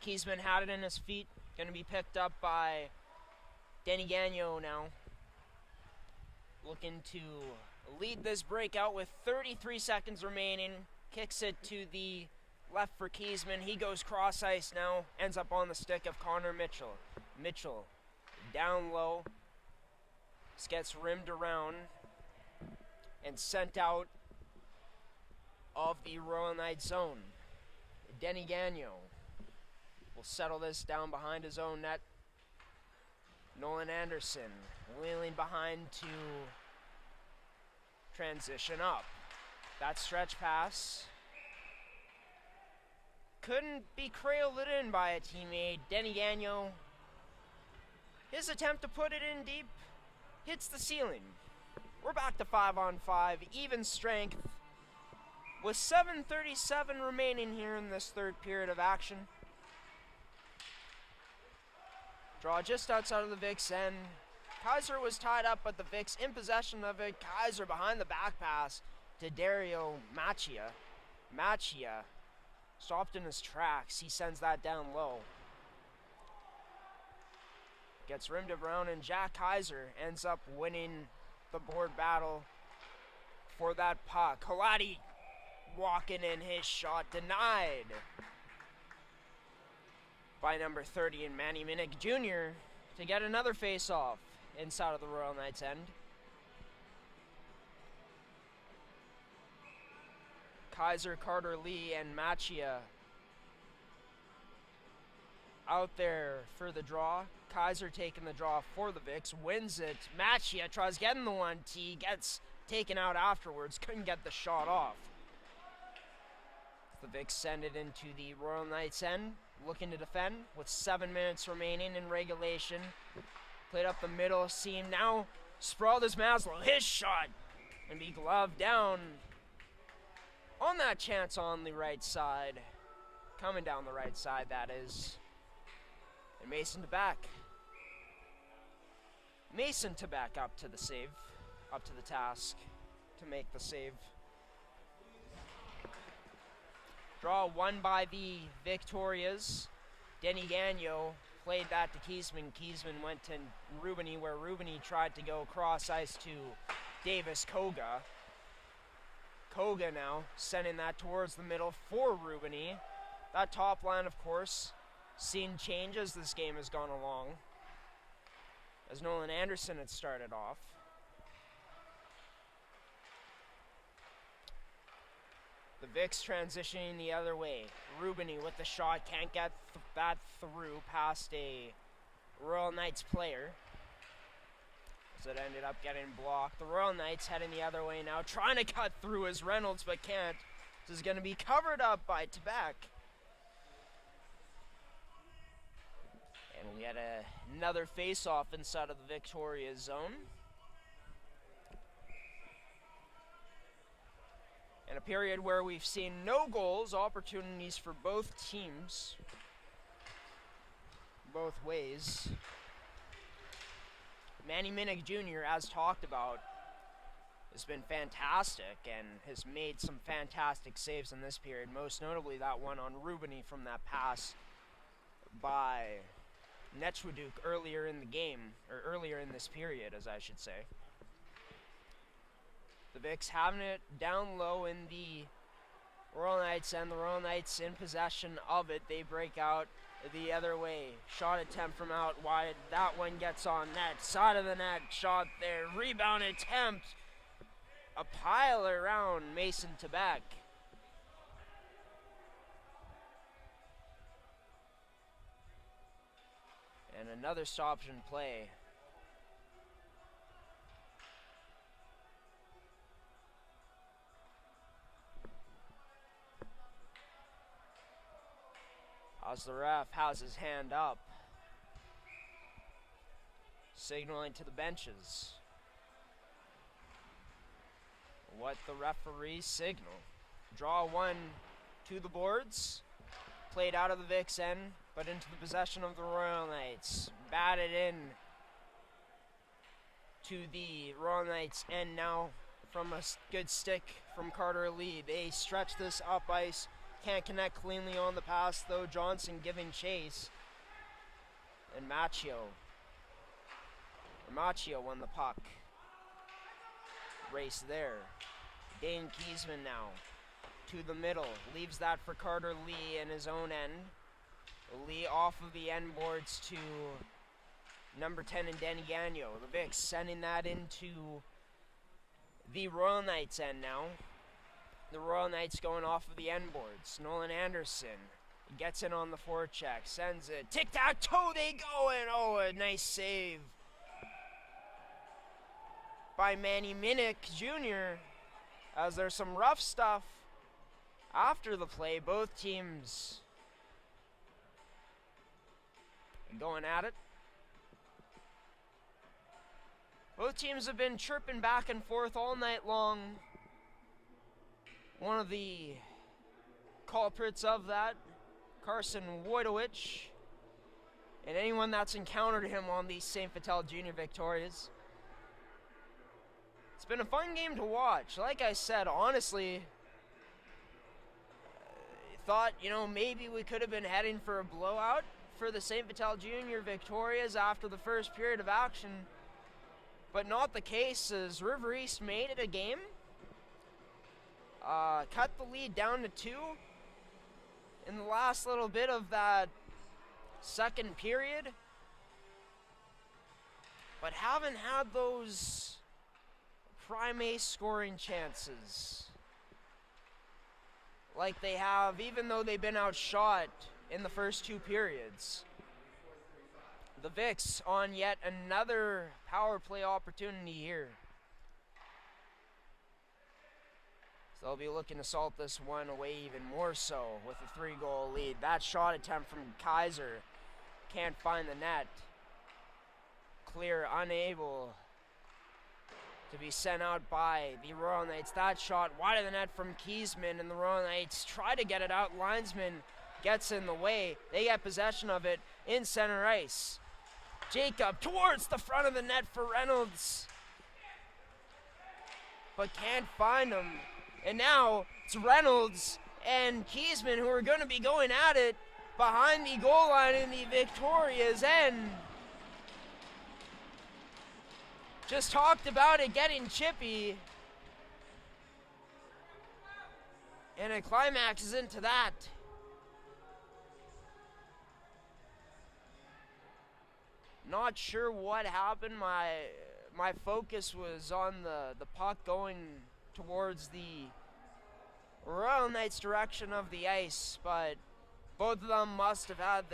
Kiesman had it in his feet. Going to be picked up by Denny Gagnon now. Looking to lead this breakout with 33 seconds remaining. Kicks it to the left for Kiesman. He goes cross ice now. Ends up on the stick of Connor Mitchell. Mitchell down low. This gets rimmed around and sent out of the Royal Knights zone. Denny Gagnon will settle this down behind his own net. Nolan Anderson wheeling behind to transition up. That stretch pass couldn't be cradled in by a teammate. Denny Gagnon, his attempt to put it in deep hits the ceiling. We're back to 5-on-5, even strength, with 7:37 remaining here in this third period of action. Draw just outside of the Vic's end. Kaiser was tied up, but the Vic's in possession of it. Kaiser behind the back pass to Dario Macchia. Macchia stopped in his tracks. He sends that down low. Gets rimmed around, and Jack Kaiser ends up winning the board battle for that puck. Halati walking in, his shot denied by number 30 and Manny Minnick Jr. to get another face-off inside of the Royal Knights end. Kaiser, Carter Lee, and Macchia out there for the draw. Kaiser taking the draw for the Vics, wins it. Macchia tries getting the 1T, gets taken out afterwards, couldn't get the shot off. The Vics send it into the Royal Knights end, looking to defend with 7 minutes remaining in regulation. Played up the middle seam, now sprawled as Maslow, his shot, and be gloved down on that chance on the right side. Coming down the right side, that is. And Mason to back. Mason to back up to the save, up to the task to make the save. Draw won by the Victorias. Denny Gagnon played that to Kiesman. Kiesman went to Rubini, where Rubini tried to go cross ice to Davis Koga. Koga now sending that towards the middle for Rubini. That top line, of course, seen change as this game has gone along, as Nolan Anderson had started off. The Vics transitioning the other way. Rubini with the shot, can't get that through past a Royal Knights player, so it ended up getting blocked. The Royal Knights heading the other way now, trying to cut through as Reynolds, but can't. This is going to be covered up by Tabak. And we had another face-off inside of the Victoria zone. In a period where we've seen no goals, opportunities for both teams, both ways. Manny Minnick Jr., as talked about, has been fantastic and has made some fantastic saves in this period, most notably that one on Rubini from that pass by Nechwaduk earlier in the game, or earlier in this period, as I should say. The Vicks having it down low in the Royal Knights, and the Royal Knights in possession of it. They break out the other way. Shot attempt from out wide. That one gets on net. Side of the net. Shot there. Rebound attempt. A pile around Mason Tebek. And another stoppage in play. As the ref has his hand up, signaling to the benches what the referees signal. Draw one to the boards, played out of the Vicks end, but into the possession of the Royal Knights. Batted in to the Royal Knights end now from a good stick from Carter Lee. They stretch this up ice. Can't connect cleanly on the pass, though. Johnson giving chase. And Macchio won the puck. Race there. Dane Kiesman now to the middle. Leaves that for Carter Lee in his own end. Lee off of the end boards to number 10 and Danny Gagnon. The Vicks sending that into the Royal Knights end now. The Royal Knights going off of the end boards. Nolan Anderson gets in on the forecheck, sends it. Tic-tac-toe they go, and oh, a nice save by Manny Minnick Jr. As there's some rough stuff after the play. Both teams going at it. Both teams have been chirping back and forth all night long. One of the culprits of that, Carson Wojtowicz, and anyone that's encountered him on these St. Vital Junior Victorias. It's been a fun game to watch. Like I said, honestly, thought, maybe we could have been heading for a blowout for the St. Vital Junior Victorias after the first period of action, but not the case, as River East made it a game. Cut the lead down to 2 in the last little bit of that second period, but haven't had those prime ace scoring chances like they have, even though they've been outshot in the first 2 periods. The Vicks on yet another power play opportunity here. So they'll be looking to salt this one away even more so with a 3-goal lead. That shot attempt from Kaiser can't find the net. Clear, unable to be sent out by the Royal Knights. That shot wide of the net from Kiesman, and the Royal Knights try to get it out. Linesman gets in the way. They get possession of it in center ice. Jacob towards the front of the net for Reynolds, but can't find him. And now it's Reynolds and Kiesman who are going to be going at it behind the goal line in the Victoria's end. Just talked about it getting chippy, and it climaxes into that. Not sure what happened. My focus was on the puck going towards the Royal Knights direction of the ice, but both of them must have had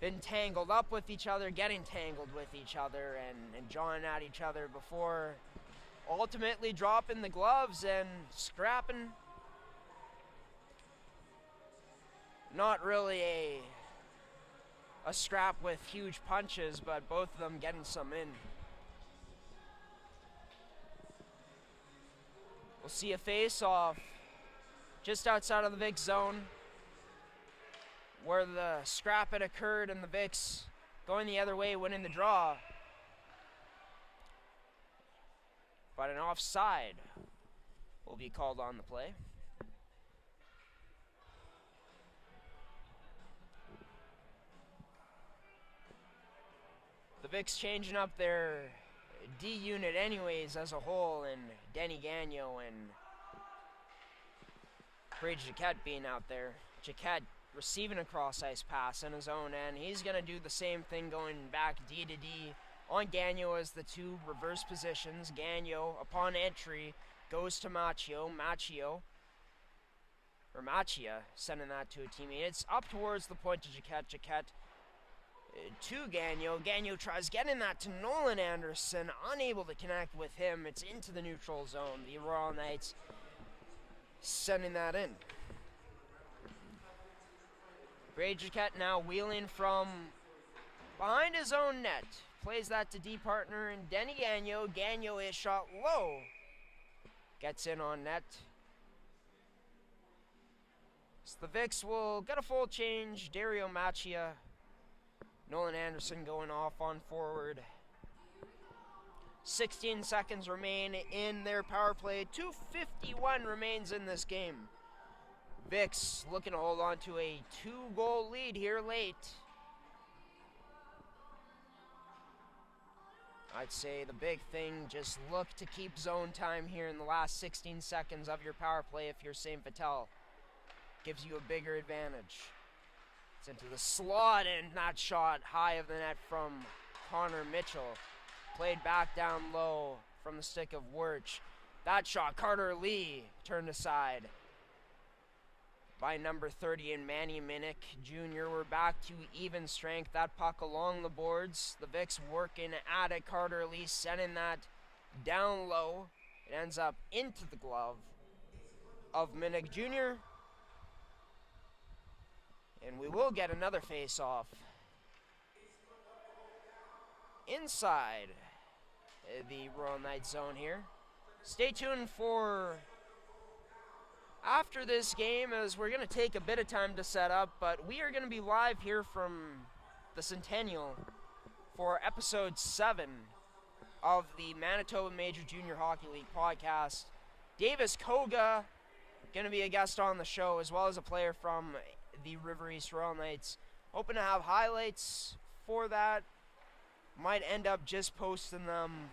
been tangled up with each other, getting tangled with each other, and jawing at each other before ultimately dropping the gloves and scrapping. Not really a scrap with huge punches, but both of them getting some in. We'll see a face-off just outside of the Vicks zone where the scrap had occurred, and the Vicks going the other way, winning the draw. But an offside will be called on the play. Vics changing up their D unit anyways as a whole, and Denny Gagnon and Brady Jaquette being out there. Jaquette receiving a cross-ice pass in his own end. He's going to do the same thing going back D to D on Gagnon as the two reverse positions. Gagnon, upon entry, goes to Machia, sending that to a teammate. It's up towards the point to Jaquette. Jaquette to Gagnon. Gagnon tries getting that to Nolan Anderson, unable to connect with him. It's into the neutral zone. The Royal Knights sending that in. Brady Jaquette now wheeling from behind his own net. Plays that to D partner and Denny Gagnon. Gagnon is shot low. Gets in on net. So the Vics will get a full change. Dario Machia. Nolan Anderson going off on forward. 16 seconds remain in their power play. 2:51 remains in this game. Vics looking to hold on to a 2-goal lead here late. I'd say the big thing, just look to keep zone time here in the last 16 seconds of your power play if you're St. Vital. Gives you a bigger advantage. It's into the slot, and that shot high of the net from Connor Mitchell. Played back down low from the stick of Wirch. That shot, Carter Lee, turned aside by number 30 and Manny Minnick Jr. We're back to even strength. That puck along the boards. The Vics working at it. Carter Lee sending that down low. It ends up into the glove of Minnick Jr. And we will get another face-off inside the Royal Knights zone here. Stay tuned for after this game, as we're going to take a bit of time to set up, but we are going to be live here from the Centennial for episode 7 of the Manitoba Major Junior Hockey League podcast. Davis Koga going to be a guest on the show, as well as a player from the River East Royal Knights. Hoping to have highlights for that. Might end up just posting them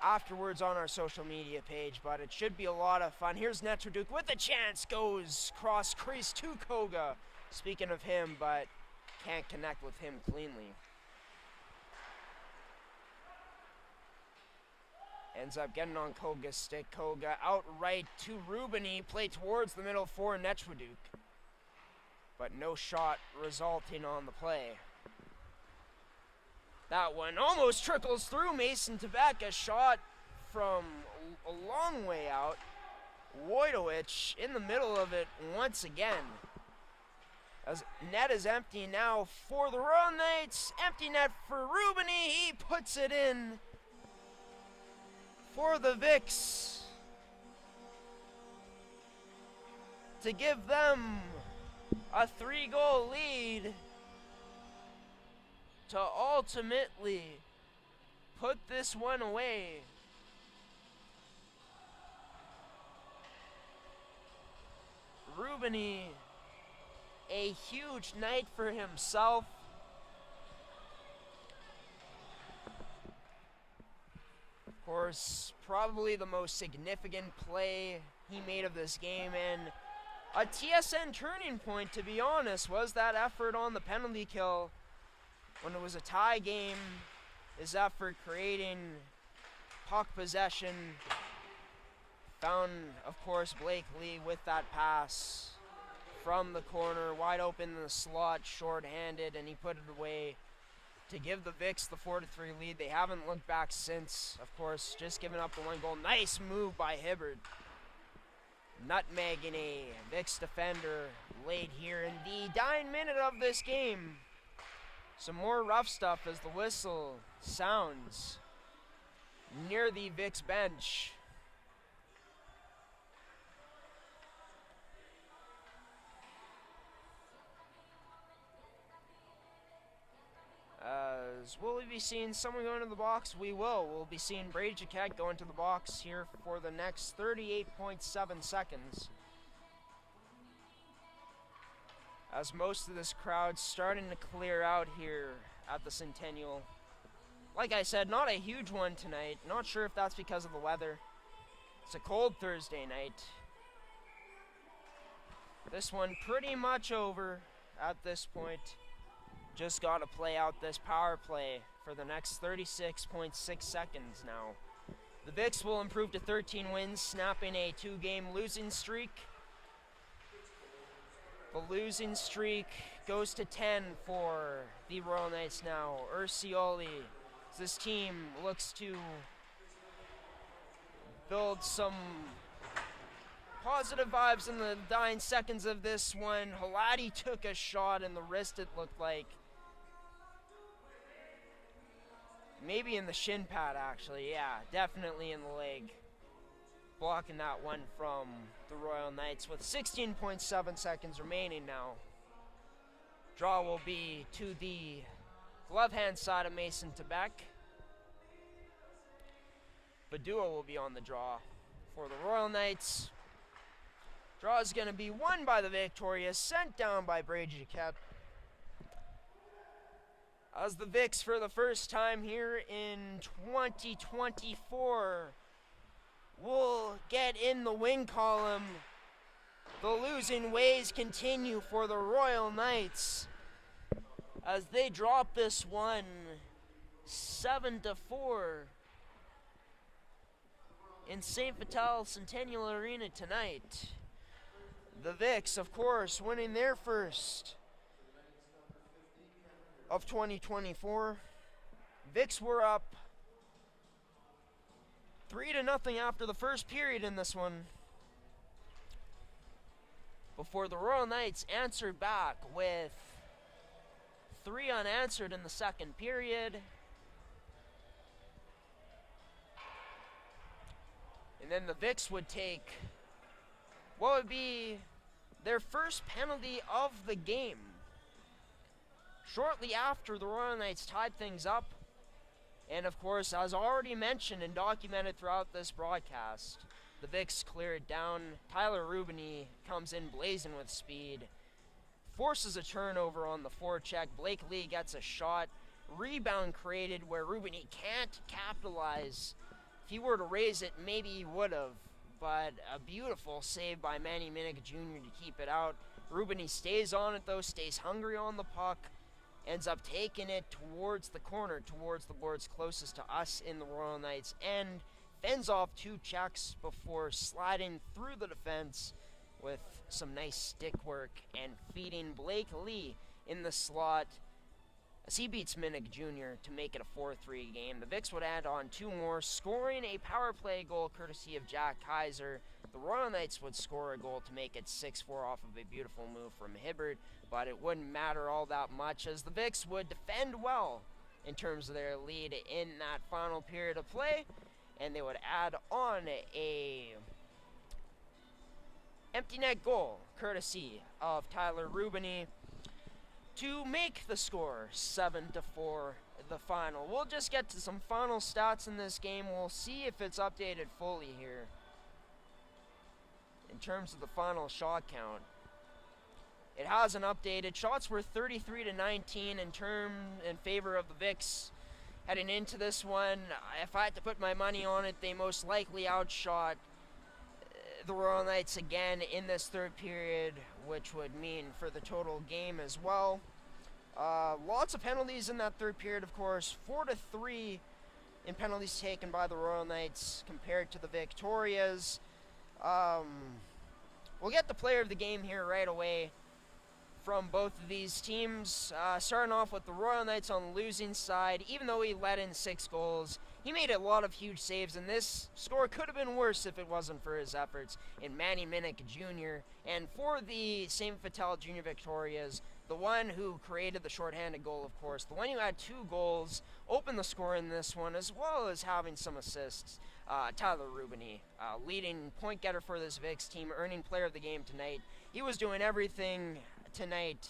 afterwards on our social media page, but it should be a lot of fun. Here's Netraduke with a chance, goes cross crease to Koga. Speaking of him, but can't connect with him cleanly. Ends up getting on Koga's stick. Koga outright to Rubini, play towards the middle for Netraduke, but no shot resulting on the play. That one almost trickles through. Mason Tobacco shot from a long way out. Wojtowicz in the middle of it once again. As net is empty now for the Royal Knights. Empty net for Rubini. He puts it in for the Vics to give them a 3-goal lead, to ultimately put this one away. Rubini, a huge night for himself. Of course, probably the most significant play he made of this game, and a TSN turning point, to be honest, was that effort on the penalty kill. When it was a tie game, his effort creating puck possession. Found, of course, Blake Lee with that pass from the corner, wide open in the slot, short-handed, and he put it away to give the Vics the 4-3 lead. They haven't looked back since, of course, just giving up the 1 goal. Nice move by Hibbard. Nutmegging a Vics defender late here in the dying minute of this game. Some more rough stuff as the whistle sounds near the Vics bench. Will we be seeing someone going to the box? We will. We'll be seeing Brady Jaquette go into the box here for the next 38.7 seconds. As most of this crowd's starting to clear out here at the Centennial. Like I said, not a huge one tonight. Not sure if that's because of the weather. It's a cold Thursday night. This one pretty much over at this point. Just got to play out this power play for the next 36.6 seconds now. The Vicks will improve to 13 wins, snapping a 2-game losing streak. The losing streak goes to 10 for the Royal Knights now. Ursioli, this team looks to build some positive vibes in the dying seconds of this one. Halati took a shot in the wrist, it looked like. Maybe in the shin pad, actually. Yeah, definitely in the leg. Blocking that one from the Royal Knights with 16.7 seconds remaining now. Draw will be to the glove hand side of Mason Tebek. Badua will be on the draw for the Royal Knights. Draw is going to be won by the Victorious, sent down by Brady Duquette. As the Vicks, for the first time here in 2024, will get in the win column. The losing ways continue for the Royal Knights as they drop this one 7-4 in St. Vital Centennial Arena tonight. The Vicks, of course, winning their first of 2024. Vicks were up 3-0 after the first period in this one, before the Royal Knights answered back with 3 unanswered in the second period. And then the Vicks would take what would be their first penalty of the game. Shortly after, the Royal Knights tied things up. And of course, as already mentioned and documented throughout this broadcast, the Vicks clear it down. Tyler Rubini comes in blazing with speed, forces a turnover on the forecheck. Blake Lee gets a shot. Rebound created where Rubini can't capitalize. If he were to raise it, maybe he would have. But a beautiful save by Manny Minnick Jr. to keep it out. Rubini stays on it though, stays hungry on the puck. Ends up taking it towards the corner, towards the boards closest to us in the Royal Knights end. Fends off 2 checks before sliding through the defense with some nice stick work and feeding Blake Lee in the slot as he beats Minnick Jr. to make it a 4-3 game. The Vicks would add on 2 more, scoring a power play goal courtesy of Jack Kaiser. The Royal Knights would score a goal to make it 6-4 off of a beautiful move from Hibbert, but it wouldn't matter all that much as the Vicks would defend well in terms of their lead in that final period of play, and they would add on a empty net goal courtesy of Tyler Rubini to make the score 7-4 the final. We'll just get to some final stats in this game. We'll see if it's updated fully here in terms of the final shot count. It hasn't updated. Shots were 33-19 in favor of the Vicks heading into this one. If I had to put my money on it, they most likely outshot the Royal Knights again in this third period, which would mean for the total game as well. Lots of penalties in that third period, of course. 4-3 in penalties taken by the Royal Knights compared to the Victorias. We'll get the player of the game here right away from both of these teams. Starting off with the Royal Knights on the losing side. Even though he let in 6 goals, he made a lot of huge saves, and this score could have been worse if it wasn't for his efforts in Manny Minnick Jr. And for the St. Vital Junior Victorias, the one who created the shorthanded goal, of course, the one who had 2 goals, opened the score in this one, as well as having some assists, Tyler Rubini, leading point getter for this Vicks team, earning player of the game tonight. He was doing everything tonight,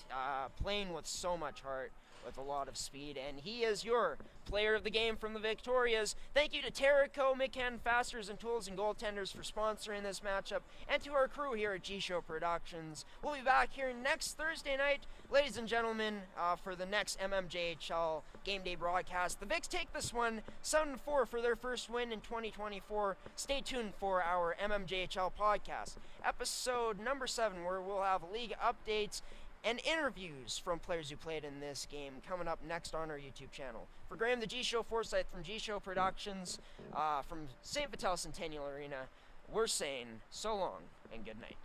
playing with so much heart. with a lot of speed, and he is your player of the game from the Victorias. Thank you to Terrico, Midcan Fasteners and Tools and Goaltenders for sponsoring this matchup, and to our crew here at G-Show Productions. We'll be back here next Thursday night, ladies and gentlemen, for the next MMJHL Game Day broadcast. The Vics take this one 7-4 for their first win in 2024. Stay tuned for our MMJHL podcast, episode number 7, where we'll have league updates and interviews from players who played in this game coming up next on our YouTube channel. For Graham the G-Show Forsyth from G-Show Productions, from St. Vital Centennial Arena, we're saying so long and good night.